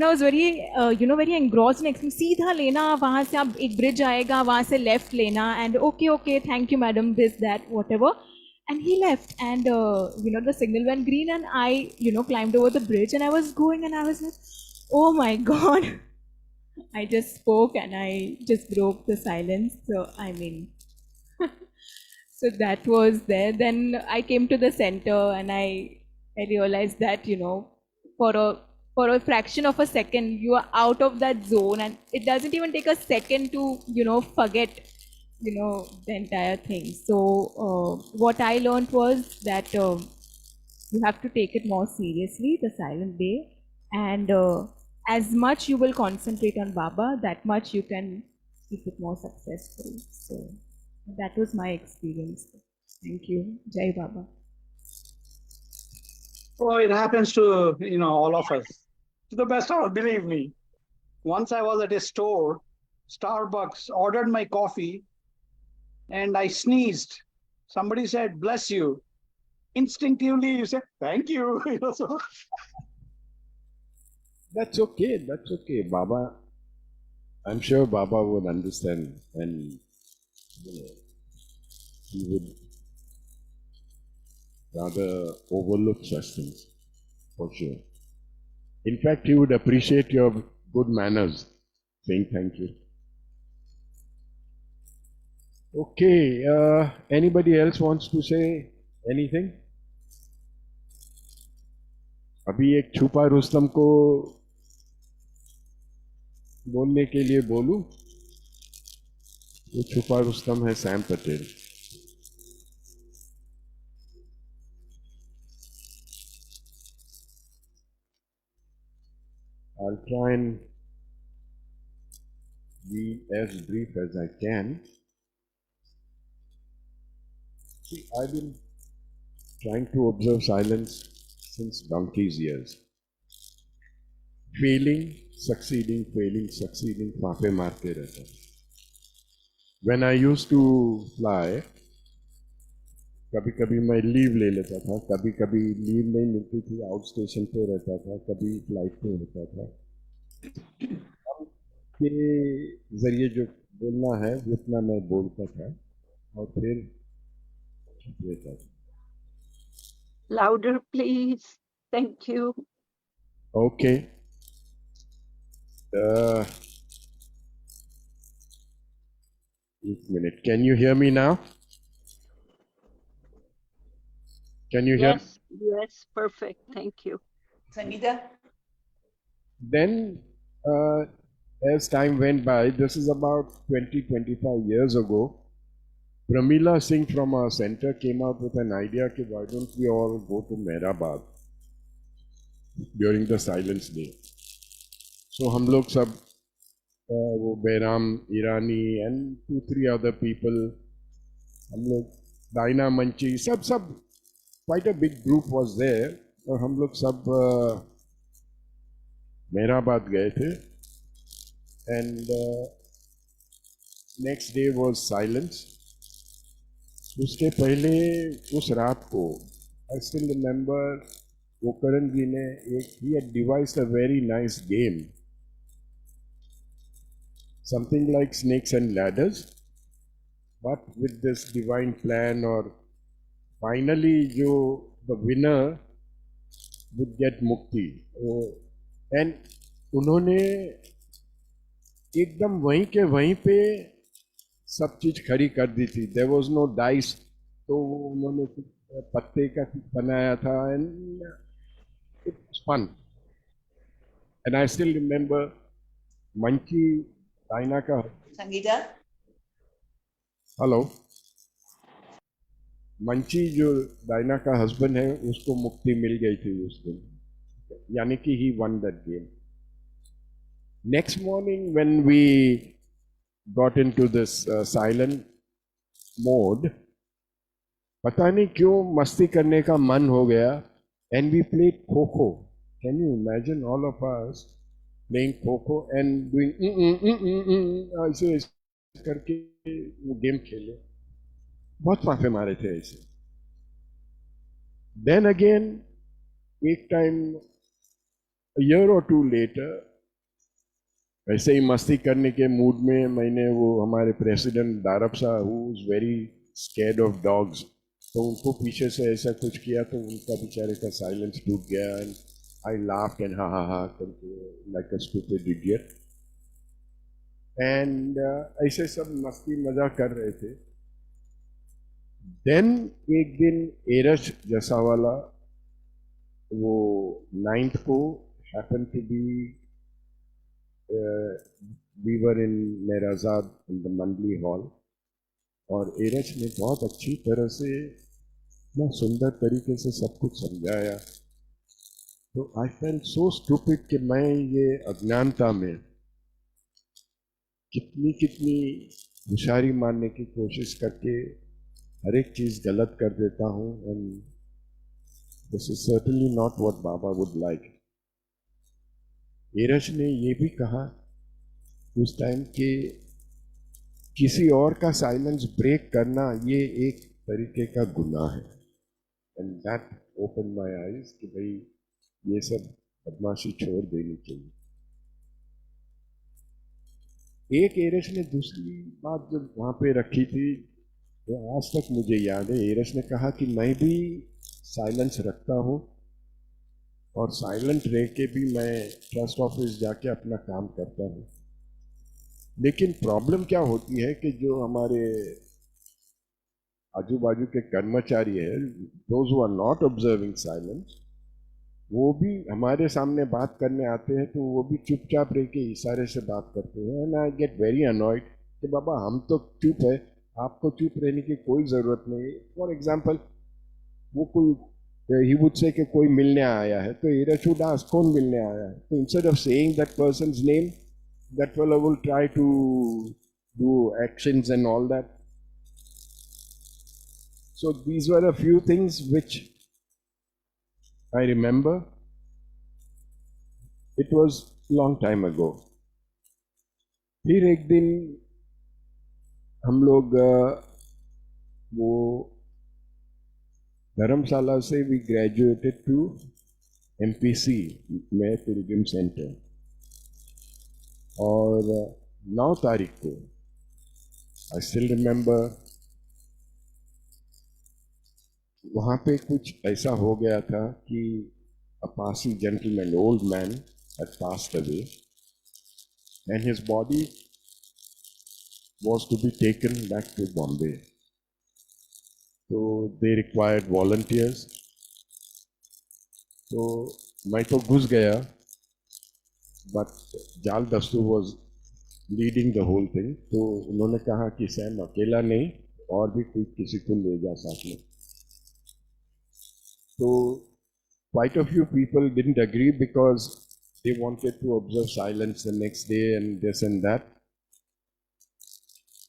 Speaker 16: I was very very engrossed in सीधा लेना, वहाँ से आप एक bridge आएगा, वहाँ से left लेना, and okay, thank you madam, this that whatever, and he left, and the signal went green, and I climbed over the bridge, and I was going, and I was like, oh my god. I just spoke and I just broke the silence. So I mean, so that was there. Then I came to the center and I realized that for a fraction of a second you are out of that zone, and it doesn't even take a second to forget the entire thing. So what I learned was that you have to take it more seriously, the silent day, and as much you will concentrate on Baba, that much you can keep it more successful. So that was my experience. Thank you. Jai Baba.
Speaker 3: Oh, it happens to, all of us. To the best of, believe me. Once I was at a store, Starbucks, ordered my coffee, and I sneezed. Somebody said, "Bless you." Instinctively, you say, "Thank you." So
Speaker 2: That's okay. That's okay. Baba, I'm sure Baba would understand and he would rather overlook such things for sure. In fact, he would appreciate your good manners, saying thank you. Okay, anybody else wants to say anything? अभी एक छुपा रुस्तम को बोलने के लिए बोलूं? वो छुपा रुस्तम है Sam Patel. I'll try and be as brief as I can. See, I've been trying to observe silence since donkey's years. Failing, succeeding, फांफे मारते रहता. When I used to fly, कभी कभी मैं लीव ले लेता था, कभी कभी लीव नहीं मिलती थी, आउट स्टेशन पे रहता था, कभी फ्लाइट पे होता था. के जरिए जो बोलना है उतना मैं बोलता था और फिर रहता था.
Speaker 7: Louder, please. Thank you.
Speaker 2: Okay. एक minute. Can you hear me now? Can you hear?
Speaker 7: Yes, perfect. Thank you.
Speaker 5: Sangeeta?
Speaker 2: Then, as time went by, this is about 20-25 years ago, Pramila Singh from our center came out with an idea that why don't we all go to Mehrabad during the Silence Day. So हम लोग सब वो Behram, Irani and 2-3 other people, हम लोग Daina Manchi, सब quite a big group was there और हम लोग सब Mehrabad गए थे. And next day was silence. उसके पहले उस रात को I still remember वो करण जी ने एक he had devised a very nice game, something like snakes and ladders, but with this divine plan or finally जो the winner would get mukti. And उन्होंने एकदम वहीं के वहीं पे सब चीज खड़ी कर दी थी. There was no dice, तो उन्होंने पत्ते का बनाया था and it was fun. And I still remember Manchi Daina का.
Speaker 5: Sangeeta?
Speaker 2: Hello. मंची जो डायना का हस्बैंड है उसको मुक्ति मिल गई थी उस दिन, यानी कि he won that game. Next morning when we got into this silent mode, पता नहीं क्यों मस्ती करने का मन हो गया and we played Kho-Kho. Can you imagine all of us playing Kho-Kho and doing ऐसे करके वो गेम खेले. बहुत फाफे मारे थे ऐसे. Then again, एक time a year or two later, ऐसे ही मस्ती करने के मूड में मैंने वो हमारे प्रेसिडेंट दारब साहब who is very scared of dogs, तो उनको पीछे से ऐसा कुछ किया तो उनका बेचारे का साइलेंस टूट गया and I laughed and ha करके like a stupid idiot. And ऐसे सब मस्ती मजाक कर रहे थे. Then एक दिन एरज जसावाला वो 9th को happened to be we were in Mehrazad in the Mandli hall और एरज ने बहुत अच्छी तरह से, बहुत सुंदर तरीके से सब कुछ समझाया। तो आई फेल्ट सो स्टूपिड कि मैं ये अज्ञानता में कितनी कितनी होशियारी मारने की कोशिश करके हर एक चीज गलत कर देता हूँ, and this is certainly not what बाबा वुड लाइक। एरज ने ये भी कहा उस टाइम के किसी और का साइलेंस ब्रेक करना ये एक तरीके का गुनाह है, and that open my eyes कि भाई ये सब बदमाशी छोड़ देनी चाहिए। एक एरज ने दूसरी बात जब वहां पे रखी थी, तो आज तक मुझे याद है, एरज ने कहा कि मैं भी साइलेंस रखता हूँ और साइलेंट रह के भी मैं ट्रस्ट ऑफिस जाके अपना काम करता हूँ। लेकिन प्रॉब्लम क्या होती है कि जो हमारे आजू बाजू के कर्मचारी है, those who are not observing silence, वो भी हमारे सामने बात करने आते हैं तो वो भी चुपचाप रह के इशारे से बात करते हैं, and I get very annoyed कि बाबा हम तो चुप है, आपको चुप रहने की कोई ज़रूरत नहीं। फॉर एग्जाम्पल, वो कोई ही वुड से कि कोई मिलने आया है, तो एरज वुड आस्क कौन मिलने आया है, तो instead of saying that persons name, that fellow will try to do actions and all that. So these were a few things which I remember. It was long time ago. फिर एक दिन हम लोग वो धर्मशाला से we graduated to MPC में Pilgrim centre, और 9 तारीख को I still remember वहाँ पे कुछ ऐसा हो गया था कि a Parsi gentleman, old man, had passed away, and his body was to be taken back to Bombay. So they required volunteers. So मैं तो घुस गया, but जाल दस्तू was leading the whole thing. तो उन्होंने कहा कि सैम अकेला नहीं, और भी कोई किसी को ले जा साथ में। So quite a few people didn't agree because they wanted to observe silence the next day and this and that.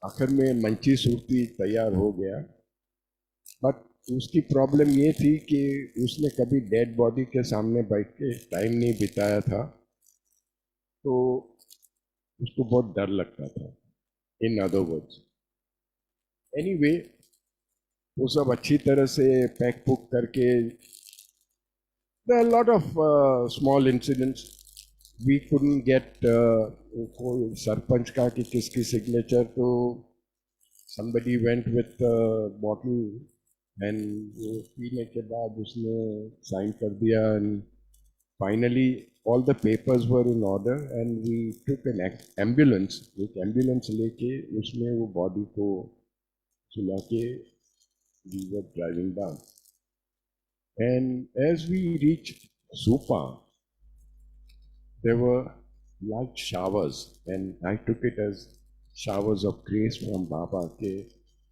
Speaker 2: आखिर में मंची सूरती तैयार हो गया, बट उसकी प्रॉब्लम ये थी कि उसने कभी डेड बॉडी के सामने बैठ के टाइम नहीं बिताया था, तो उसको बहुत डर लगता था, इन अदर वर्ड्स। एनीवे, वो सब अच्छी तरह से पैक पुक करके, there are a lot of small incidents. We couldn't get कोई सरपंच का कि किसकी सिग्नेचर, तो somebody went with a bottle and वो पीने के बाद उसने साइन कर दिया, and finally all the papers were in order and we took an ambulance, एक एम्बुलेंस लेके उसमें वो बॉडी को सुला के we were driving down. And as we reached Supa, there were light showers, and I took it as showers of grace from Baba,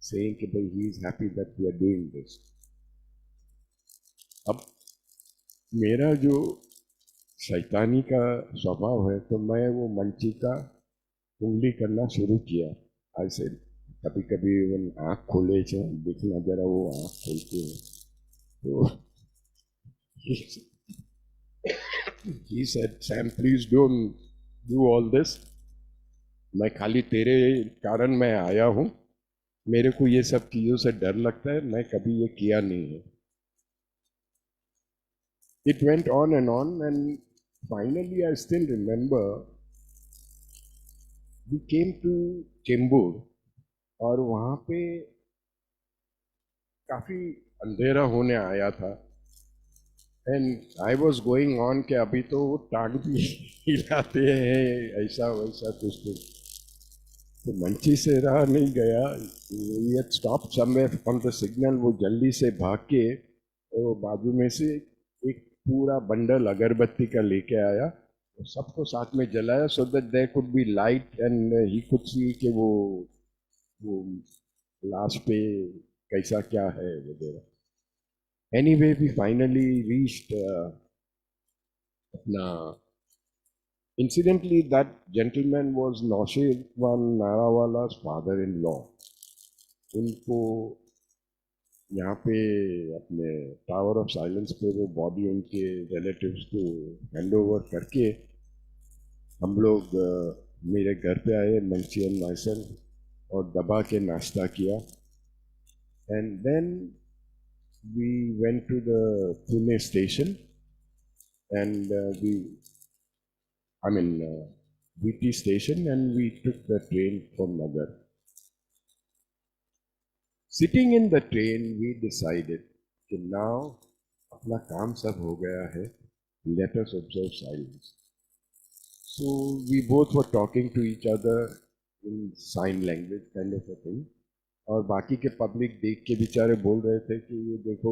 Speaker 2: saying that he is happy that we are doing this. अब मेरा जो शैतानी का स्वभाव है, तो मैं वो मंची का उंगली करना शुरू किया। ऐसे कभी कभी आँख खोले छे, देखना जरा वो आँख खोलते हैं, तो he said, Sam, please don't do all this. मैं खाली तेरे कारण मैं आया हूँ, मेरे को ये सब चीजों से डर लगता है, मैं कभी ये किया नहीं है। It went on, and finally I still remember we came to Chembur, और वहाँ पे काफी अंधेरा होने आया था, and I was going on कि अभी तो टांग भी हिलाते हैं, ऐसा वैसा कुछ। तो मंची से रहा नहीं गया, we had stopped somewhere on the signal, वो जल्दी से भाग के वो बाजू में से एक पूरा बंडल अगरबत्ती का लेके आया, तो सबको साथ में जलाया, so that there could be light and he could see कि वो लास्ट पे कैसा क्या है वगैरह. Anyway, we finally reached अपना. Incidentally, that gentleman was Naushirwan Narawala's father-in-law. उनको यहाँ पे अपने टावर ऑफ साइलेंस पे वो बॉडी उनके रिलेटिव्स को हैंड ओवर करके हम लोग मेरे घर पे आए, मंची एंड माइसेल्फ, और दबा के नाश्ता किया. And then we went to the Pune station and VT station, and we took the train from Nagar. Sitting in the train, we decided that now अपना काम सब हो गया है, let us observe silence. So we both were talking to each other in sign language kind of a thing. और बाकी के public देख के बेचारे बोल रहे थे कि ये देखो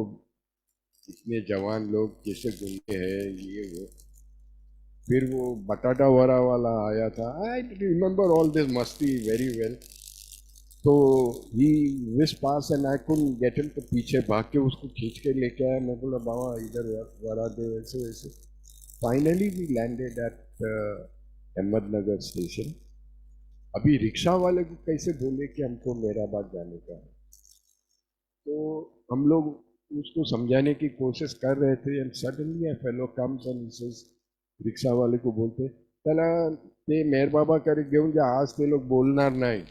Speaker 2: इतने जवान लोग कैसे घूमते हैं, ये वो. फिर वो बटाटा वड़ा वाला आया था. आई रिमेंबर ऑल दिस मस्ती वेरी वेल. तो he wish pass and I couldn't get him. तो पीछे भाग के उसको खींच के लेके आया. मैं बोला बाबा इधर वड़ा दे, वैसे वैसे. Finally we landed at Ahmednagar station. अभी रिक्शा वाले को कैसे बोले कि हमको मेराबाद जाने का है. तो हम लोग उसको समझाने की कोशिश कर रहे थे. And suddenly a fellow comes and says, rickshaw वाले को बोलते, त्याला ते मेहर बाबा करे घेऊन जा, आज ते लोग बोलणार नाही.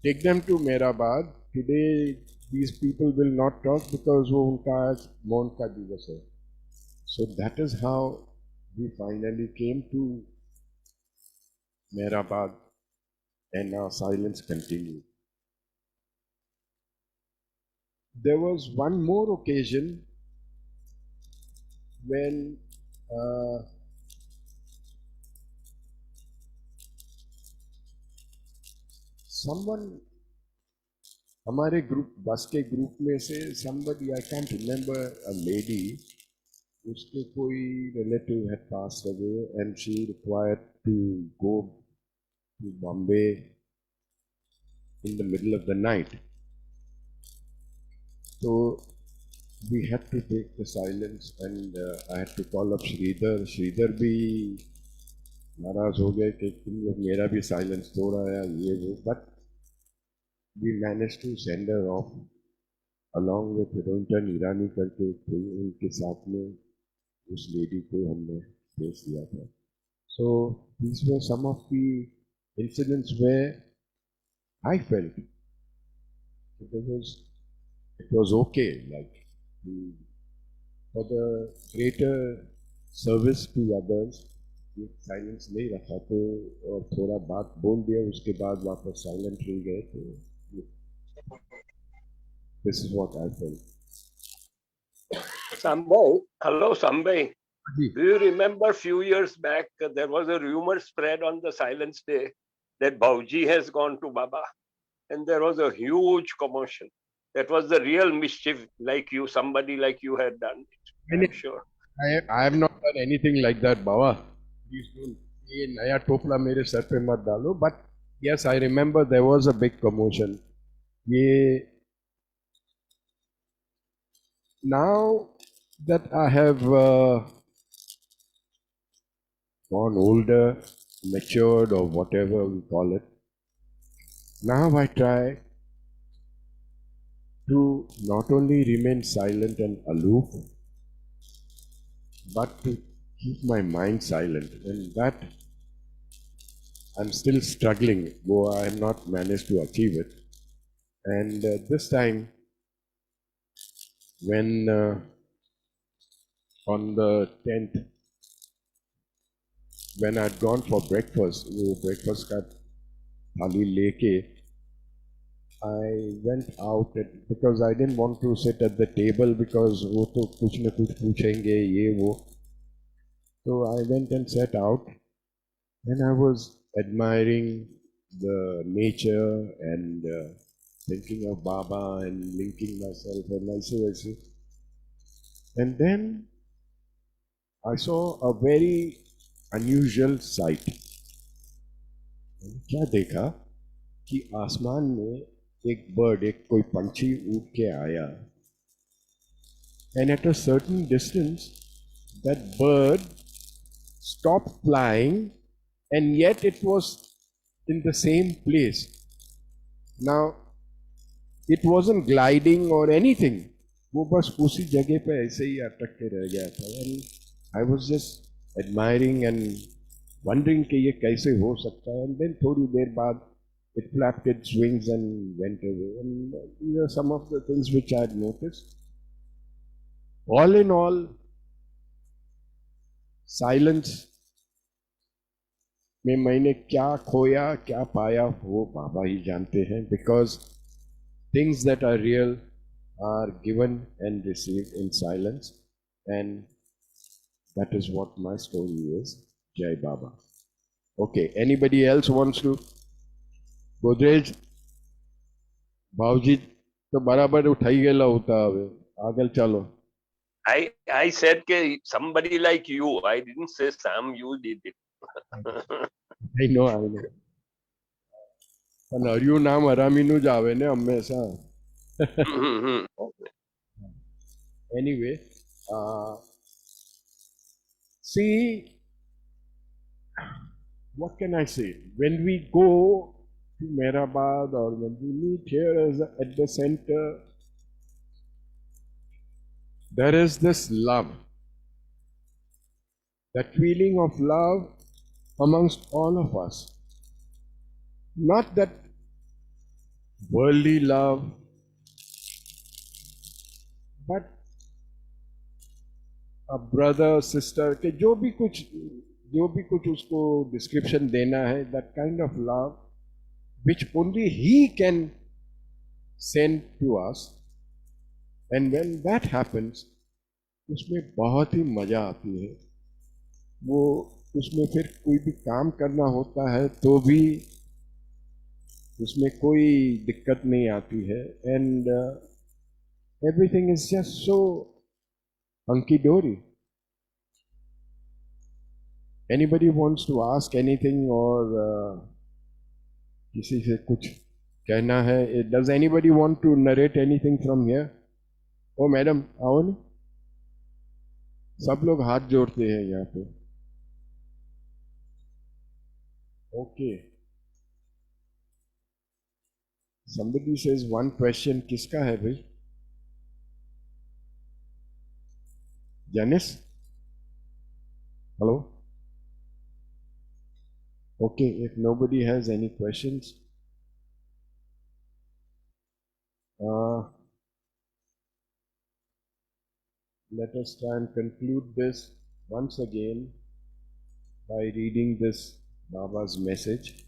Speaker 2: Take them to Meherabad. Today these people will not talk because वो उनका आज मौन का दिवस है. So that is how we finally came to Mehrabad and our silence continued. There was one more occasion when someone हमारे ग्रुप, बस के ग्रुप में से somebody, I can't remember, a lady, उसके कोई relative had passed away and she required to go to Bombay in the middle of the night. So we had to take the silence and I had to call up Sridhar. Sridhar भी नाराज हो गए कि तुम लोग मेरा भी silence तोड़ा है ये वो. But we managed to send her off along with Rohinton Irani करके थे, उनके साथ में उस लेडी को हमने भेज दिया था. So these were some of the incidents where I felt it was okay, like for the greater service to others. Silence नहीं रखा तो और थोड़ा बात बोल दिया, उसके बाद वापस साइलेंट रह गए. तो this is what I felt.
Speaker 8: Sambay, hello Sambay. Do you remember a few years back there was a rumor spread on the Silence Day that Bauji has gone to Baba, and there was a huge commotion. That was the real mischief, like you, somebody like you had done it. I'm sure.
Speaker 2: I have not done anything like that, Baba. Please don't. ये नया टोपला मेरे sir पे मत डालो. But yes, I remember there was a big commotion. ये now that I have gone older, matured, or whatever we call it, now I try to not only remain silent and aloof, but to keep my mind silent. And that I'm still struggling, though I have not managed to achieve it. And this time, when on the 10th, when I'd gone for breakfast, breakfast ka thali leke, I went out because I didn't want to sit at the table because wo to kuch na kuch puchenge ye wo. So I went and sat out, and I was admiring the nature and thinking of Baba and linking myself and also. And then I saw a very unusual sight. क्या देखा कि आसमान में एक bird, एक कोई पंछी उड़ के आया, and at a certain distance that bird stopped flying, and yet it was in the same place. Now it wasn't gliding or anything, वो बस उसी जगह पे ऐसे ही अटक के रह गया था, and I was just admiring and wondering कि ये कैसे हो सकता है. And then थोड़ी देर बाद it flapped its wings and went away. And these are some of the things which I had noticed. All in all, silence में मैंने क्या खोया क्या पाया वो बाबा ही जानते हैं, because things that are real are given and received in silence, and that is what my story is. Jai Baba. Okay, anybody else wants to? Godrej, भावजी तो बराबर उठाई गेला होता हवे, आगल चलो.
Speaker 8: I said ke somebody like you. I didn't say Sam, you did it.
Speaker 2: I know. પણ હરિયું નામ હરામીનું જ આવે ને હંમેશા. Anyway, see, what can I say? When we go to Mehrabad or when we meet here at the center, there is this love, that feeling of love amongst all of us. Not that worldly love, but a brother, sister, के जो भी कुछ उसको description देना है, that kind of love which only he can send to us. And when that happens, उसमें बहुत ही मजा आती है. वो उसमें फिर कोई भी काम करना होता है तो भी उसमें कोई दिक्कत नहीं आती है. And everything is just so hunky-dory. Anybody wants to ask anything or किसी से कुछ कहना है? Does anybody want to narrate anything from here? Oh madam आओ ना, सब लोग हाथ जोड़ते हैं यहाँ पे. Okay. Somebody says one question. किसका है भाई? Janice? Hello? Okay, if nobody has any questions, let us try and conclude this once again by reading this Baba's message.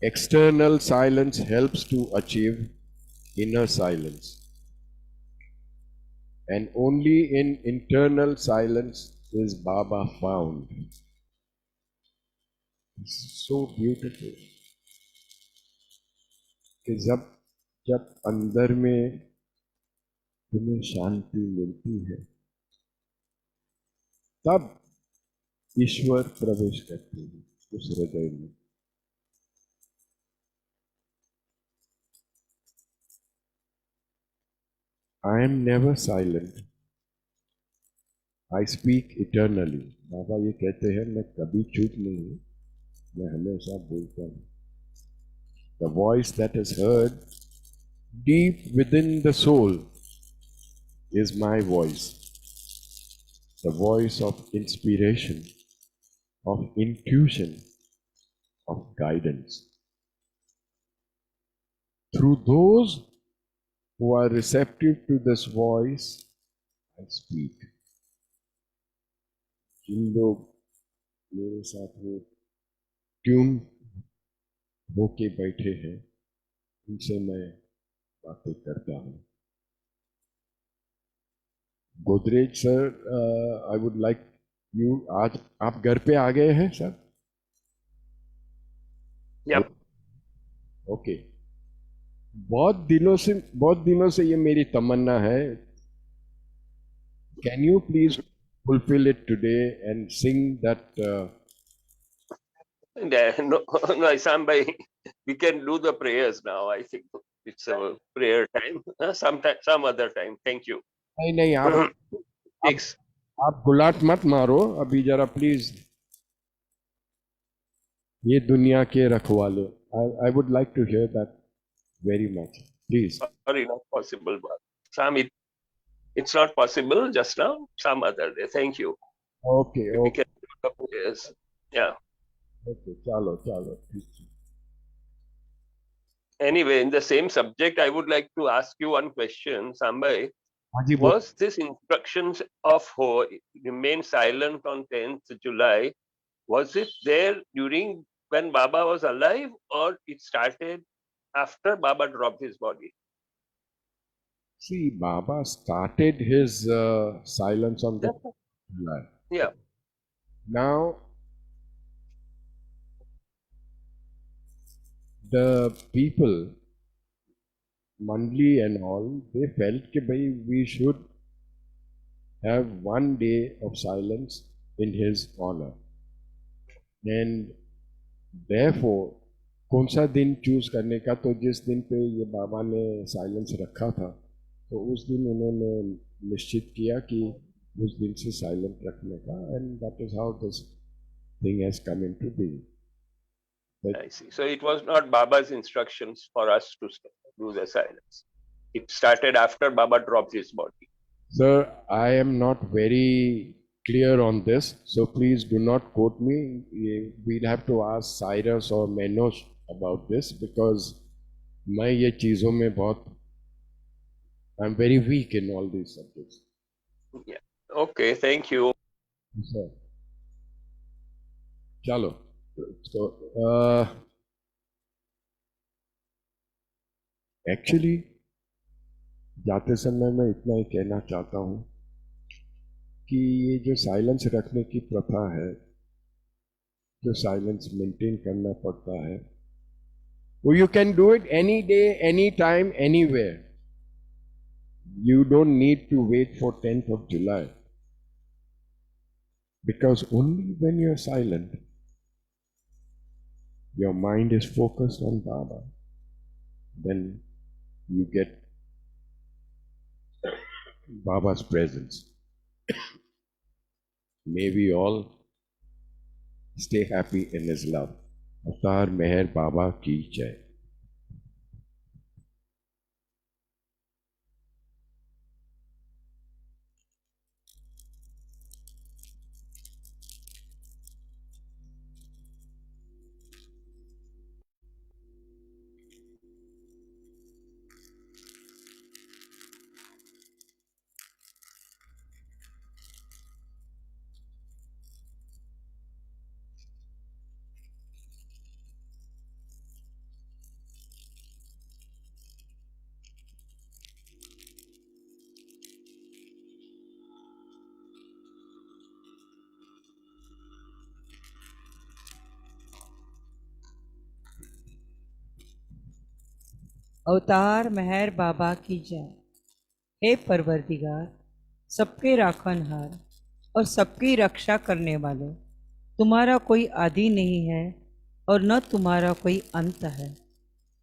Speaker 2: External silence helps to achieve inner silence, and only in internal silence is Baba found. It's so beautiful कि जब अंदर में तुम्हें शांति मिलती है तब ईश्वर प्रवेश करते हैं उस हृदय में. I am never silent. I speak eternally. बाबा ये कहते हैं मैं कभी चुप नहीं हूँ, मैं हमेशा बोलता हूँ. The voice that is heard deep within the soul is my voice. The voice of inspiration, of intuition, of guidance. Through those who are receptive to this voice, I speak. जिन लोग मेरे साथ वो ट्यून होके बैठे हैं, उनसे मैं बातें करता हूँ. Godrej sir, I would like you, आज आप घर पे आ गए हैं सर?
Speaker 8: Yep.
Speaker 2: ओके. बहुत दिनों से ये मेरी तमन्ना है. Can you please fulfill it today and sing that?
Speaker 8: No, Sam bhai, we can do the prayers now. I think it's a prayer time. Some other time. Thank you.
Speaker 2: नहीं
Speaker 8: Thanks.
Speaker 2: आप गुलाट मत मारो अभी जरा प्लीज ये दुनिया के रखवाले I would like to hear that very much please.
Speaker 8: Sorry, not possible. But it's not possible just now. Some other day. Thank you.
Speaker 2: Okay.
Speaker 8: We can do the prayers. Yeah.
Speaker 2: Okay. Chalo.
Speaker 8: Anyway, in the same subject, I would like to ask you one question, Sambai. Was this instructions of remain silent on 10th July, was it there during when Baba was alive, or it started after Baba dropped his body?
Speaker 2: See, Baba started his silence on the July.
Speaker 8: Yeah.
Speaker 2: Now, the people, Mandli and all, they felt that we should have one day of silence in his honor. And therefore, कौन सा दिन choose करने का, तो जिस दिन पे ये बाबा ने साइलेंस रखा था तो उस दिन उन्होंने निश्चित किया कि उस दिन से साइलेंट रखने का, and that is how this thing has come into being.
Speaker 8: I see. So it was not Baba's instructions for us to do the silence. It started after Baba dropped his body.
Speaker 2: Sir, I am not very clear on this, so please do not quote me. We'll have to ask Cyrus or Menos about this, because मैं ये चीजों में बहुत I'm very weak in all these subjects.
Speaker 8: Yeah. Okay. Thank you.
Speaker 2: Sir. चलो. So, actually, जाते समय मैं इतना ही कहना चाहता हूँ कि ये जो साइलेंस रखने की प्रथा है, जो साइलेंस मेंटेन करना पड़ता है, वो you can do it any day, any time, anywhere. You don't need to wait for 10th of July, because only when you're silent, your mind is focused on Baba, then you get Baba's presence. May we all stay happy in his love. Avatar Meher Baba ki jai.
Speaker 14: अवतार मेहर बाबा की जय। हे परवरदिगार, सबके राखनहार और सबकी रक्षा करने वाले, तुम्हारा कोई आदि नहीं है और न तुम्हारा कोई अंत है।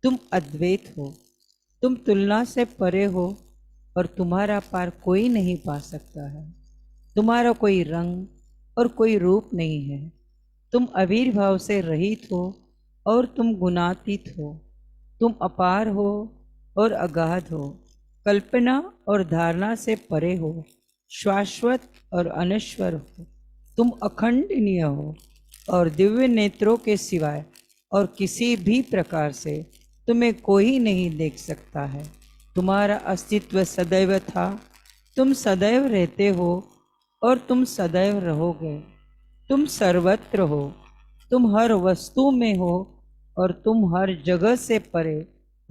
Speaker 14: तुम अद्वैत हो, तुम तुलना से परे हो और तुम्हारा पार कोई नहीं पा सकता है। तुम्हारा कोई रंग और कोई रूप नहीं है। तुम आविर्भाव से रहित हो और तुम गुणातीत हो। तुम अपार हो और अगाध हो, कल्पना और धारणा से परे हो, शाश्वत और अनश्वर हो। तुम अखंडनीय हो और दिव्य नेत्रों के सिवाय और किसी भी प्रकार से तुम्हें कोई नहीं देख सकता है। तुम्हारा अस्तित्व सदैव था, तुम सदैव रहते हो और तुम सदैव रहोगे। तुम सर्वत्र हो, तुम हर वस्तु में हो और तुम हर जगह से परे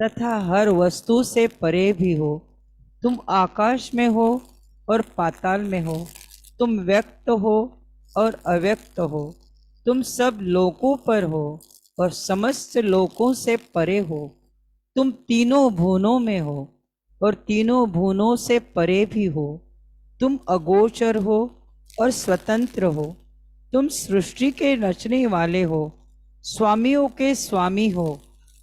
Speaker 14: तथा हर वस्तु से परे भी हो। तुम आकाश में हो और पाताल में हो। तुम व्यक्त हो और अव्यक्त हो। तुम सब लोकों पर हो और समस्त लोकों से परे हो। तुम तीनों भुवनों में हो और तीनों भुवनों से परे भी हो। तुम अगोचर हो और स्वतंत्र हो। तुम सृष्टि के रचने वाले हो, स्वामियों के स्वामी हो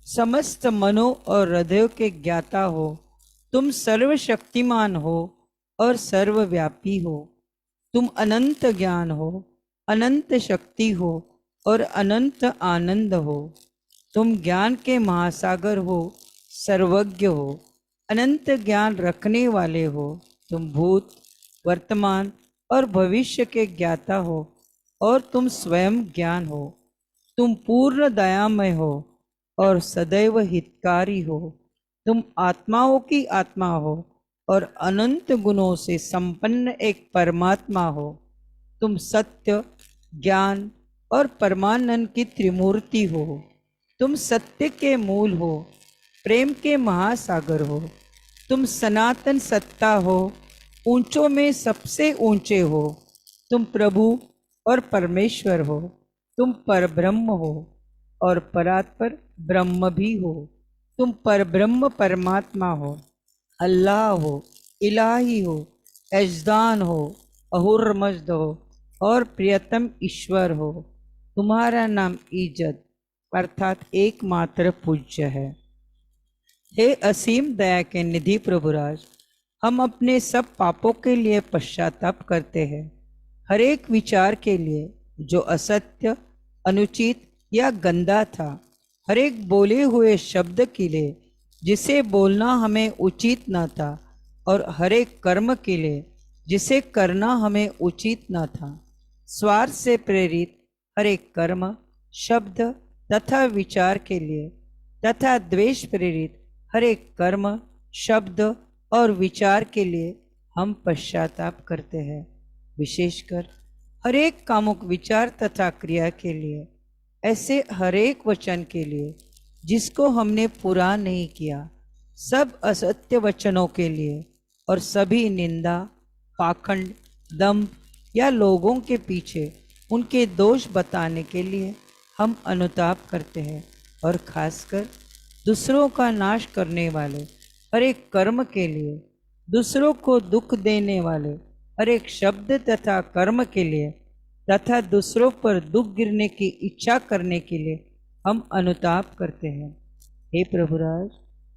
Speaker 14: समस्त मनो और हृदयों के ज्ञाता हो। तुम सर्वशक्तिमान हो और सर्वव्यापी हो। तुम अनंत ज्ञान हो, अनंत शक्ति हो और अनंत आनंद हो। तुम ज्ञान के महासागर हो, सर्वज्ञ हो, अनंत ज्ञान रखने वाले हो। तुम भूत, वर्तमान और भविष्य के ज्ञाता हो और तुम स्वयं ज्ञान हो। तुम पूर्ण दयामय हो और सदैव हितकारी हो। तुम आत्माओं की आत्मा हो और अनंत गुणों से संपन्न एक परमात्मा हो। तुम सत्य, ज्ञान और परमानंद की त्रिमूर्ति हो। तुम सत्य के मूल हो, प्रेम के महासागर हो। तुम सनातन सत्ता हो, ऊंचों में सबसे ऊंचे हो। तुम प्रभु और परमेश्वर हो। तुम परब्रह्म हो और परात्पर ब्रह्म भी हो। तुम परब्रह्म परमात्मा हो, अल्लाह हो, इलाही हो, यजदान हो, अहुर्मज्द हो और प्रियतम ईश्वर हो। तुम्हारा नाम इज्जत अर्थात एकमात्र पूज्य है। हे असीम दया के निधि प्रभुराज, हम अपने सब पापों के लिए पश्चाताप करते हैं। हर एक विचार के लिए जो असत्य, अनुचित या गंदा था, हर एक बोले हुए शब्द के लिए जिसे बोलना हमें उचित न था, और हर एक कर्म के लिए जिसे करना हमें उचित न था। स्वार्थ से प्रेरित हर एक कर्म, शब्द तथा विचार के लिए तथा द्वेष प्रेरित हर एक कर्म, शब्द और विचार के लिए हम पश्चाताप करते हैं। विशेषकर हर एक कामुक विचार तथा क्रिया के लिए, ऐसे हर एक वचन के लिए जिसको हमने पूरा नहीं किया, सब असत्य वचनों के लिए और सभी निंदा, पाखंड, दंभ या लोगों के पीछे उनके दोष बताने के लिए हम अनुताप करते हैं। और खासकर दूसरों का नाश करने वाले हर एक कर्म के लिए, दूसरों को दुख देने वाले हर एक शब्द तथा कर्म के लिए तथा दूसरों पर दुख गिरने की इच्छा करने के लिए हम अनुताप करते हैं। हे प्रभुराज,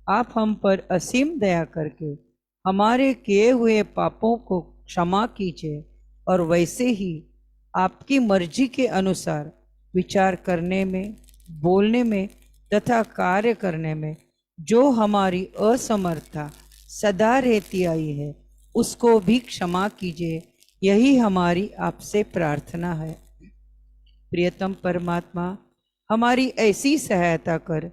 Speaker 14: आप हम पर असीम दया करके हमारे किए हुए पापों को क्षमा कीजिए और वैसे ही आपकी मर्जी के अनुसार विचार करने में, बोलने में तथा कार्य करने में जो हमारी असमर्थता सदा रहती आई है, उसको भी क्षमा कीजिए। यही हमारी आपसे प्रार्थना है। प्रियतम परमात्मा, हमारी ऐसी सहायता कर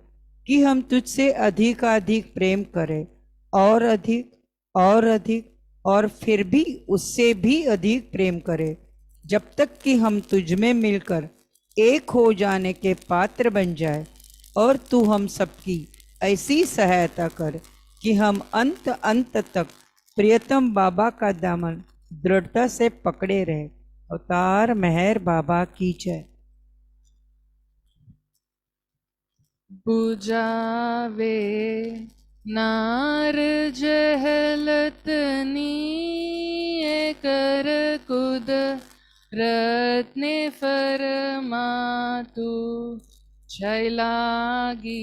Speaker 14: कि हम तुझसे अधिक प्रेम करें, और अधिक और अधिक और फिर भी उससे भी अधिक प्रेम करें, जब तक कि हम तुझ में मिलकर एक हो जाने के पात्र बन जाए। और तू हम सबकी ऐसी सहायता कर कि हम अंत अंत तक प्रियतम बाबा का दामन दृढ़ता से पकड़े रहे। अवतार मेहर बाबा की जय।
Speaker 15: बुझावे नार जहलत नी कर कुद रत्ने फरमातु छैलागी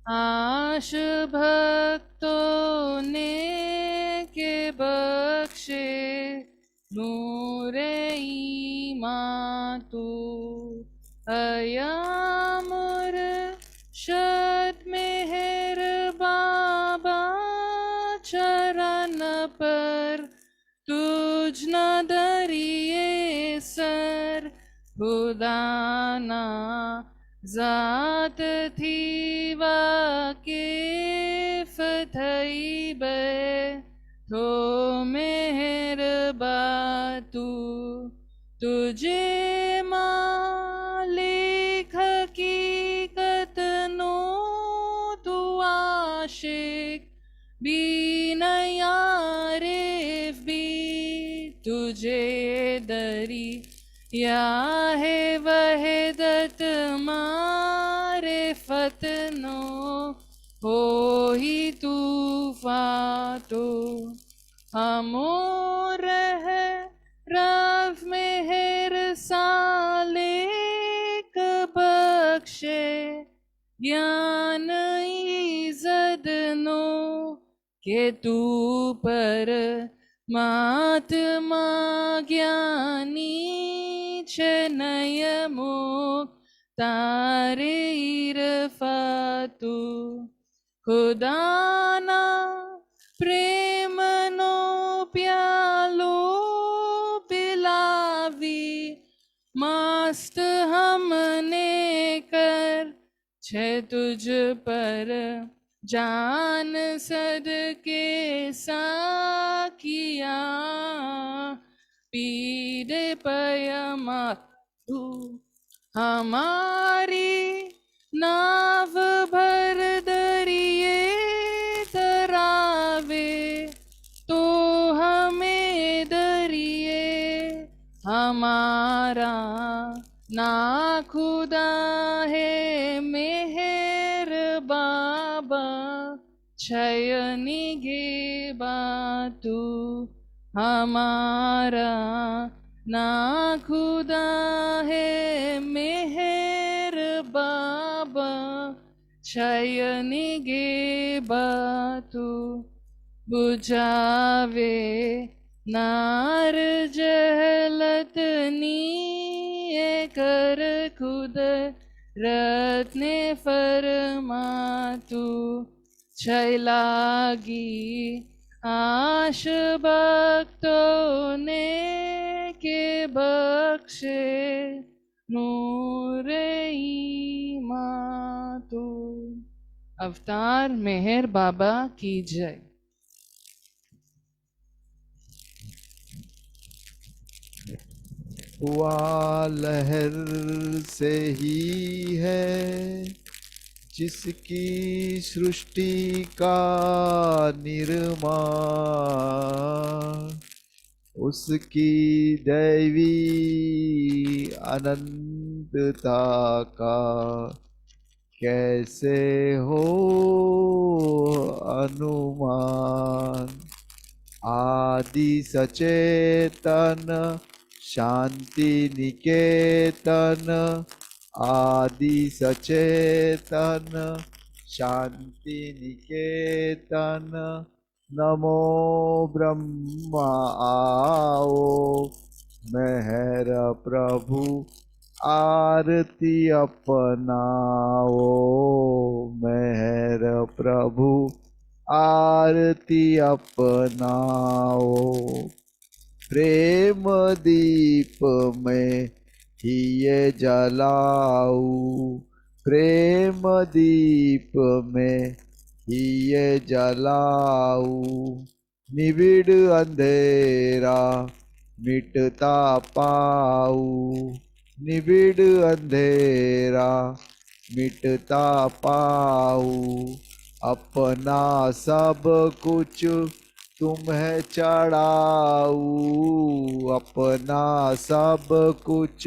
Speaker 15: आश भक्तों ने के बख्शे नूरे ईमातु अयामुर शत मेहर बाबा चरण पर तुझ न दरिए सर खुदाना जात थी वाके फथई बे तो मेहर बातू तुझे मालिक हकीकत नो तू आशिक भी नयारिफ भी तुझे दरी या है वहदत मारे फतनो हो ही तू फातो हमोर है रफ मेहर सालेक बख्शे ज्ञान ईजदनो के तू पर महात्मा ज्ञानी चनय मुख तारे इरफातु खुदाना प्रेम नो प्यालो पिलावी मस्त हमने कर छे तुझ पर जान सद के साकिया पीड़े पयमा तू हमारी नाव भर दरिए तरावे तो हमें दरिए हमारा ना खुदा है मेहर बाबा छयनी गे बातू हमारा ना खुदा है मेहर बाबा छयनी गे बातू बुझावे नार जहलत नी कर खुद रत्ने फरमातु छैलागी आश भक्तों ने के बख्शे नूर ईमातु। अवतार मेहर बाबा की जय।
Speaker 17: हुआ लहर से ही है जिसकी सृष्टि का निर्माण, उसकी दैवी अनंतता का कैसे हो अनुमान। आदि सचेतन शांति निकेतन, आदि सचेतन शांति निकेतन, नमो ब्रह्मा आओ मेहर प्रभु आरती अपनाओ, मेहर प्रभु आरती अपनाओ। प्रेम दीप में ही ये जलाऊ, प्रेम दीप में ही ये जलाऊ। निबिड़ अंधेरा मिटता पाऊ, निबिड़ अंधेरा मिटता पाऊ। अपना सब कुछ तुम्हें चढ़ाऊ, अपना सब कुछ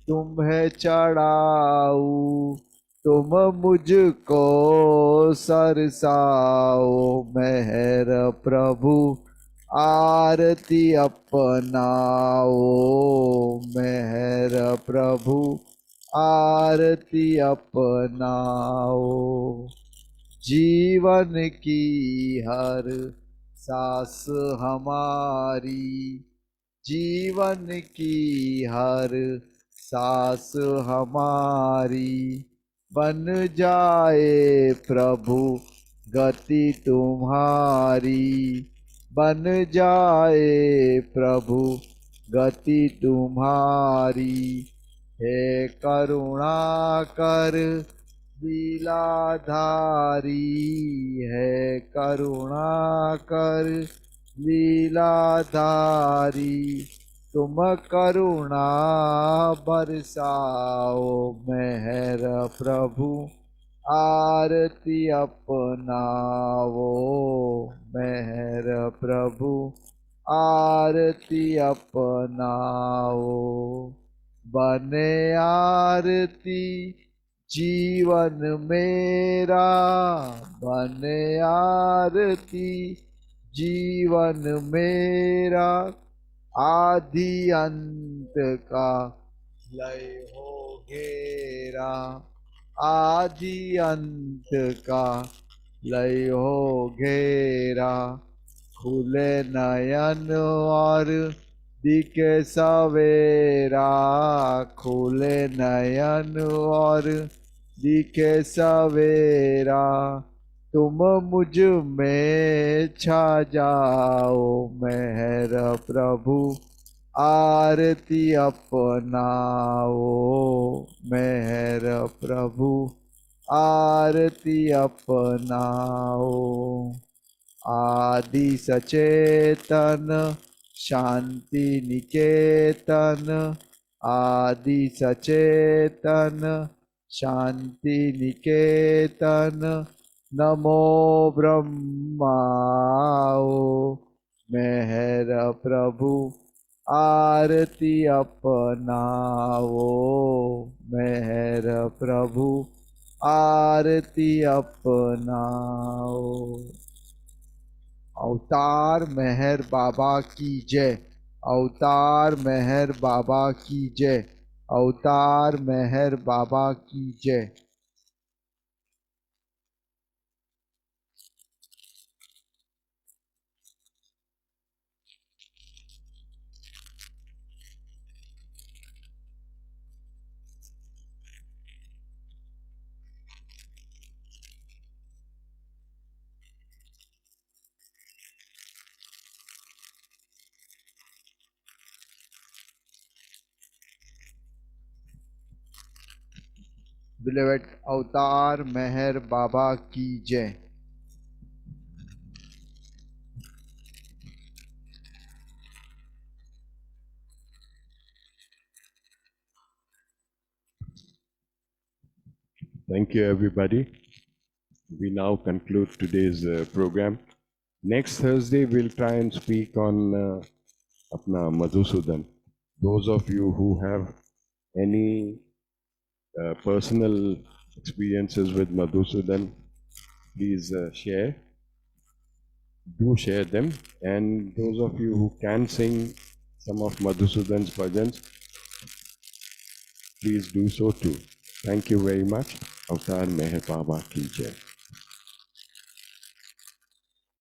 Speaker 17: तुम्हें चढ़ाऊ। तुम मुझको सरसाओ मेहर प्रभु आरती अपनाओ, मेहर प्रभु आरती अपनाओ। जीवन की हर सांस हमारी, जीवन की हर सांस हमारी बन जाए प्रभु गति तुम्हारी, बन जाए प्रभु गति तुम्हारी। हे करुणा कर लीलाधारी, है करुणा कर लीलाधारी। तुम करुणा बरसाओ मेहर प्रभु आरती अपनाओ, मेहर प्रभु आरती अपनाओ। बने आरती जीवन मेरा, बने आरती जीवन मेरा। आदि अंत का लय हो घेरा, आदि अंत का लय हो घेरा, खुले नयन और दिखे सवेरा, खुले नयन और दिखे सवेरा, तुम मुझ में छा जाओ मेहर प्रभु, आरती अपनाओ मेहर प्रभु, आरती अपनाओ। आदि सचेतन शांति निकेतन, आदि सचेतन शांति निकेतन, नमो ब्रह्माओ मेहर प्रभु, आरती अपनाओ मेहर प्रभु, आरती अपनाओ। अवतार मेहर बाबा की जय, अवतार मेहर बाबा की जय, अवतार मेहर बाबा की जय। Beloved, अवतार मेहर बाबा की जय।
Speaker 2: Thank you, everybody. We now conclude today's program. Next Thursday, we'll try and speak on Apna Madhusudan. Those of you who have any personal experiences with Madhusudan, please share. Do share them. And those of you who can sing some of Madhusudan's bhajans, please do so too. Thank you very much. Avtar Meher Baba Ki Jai.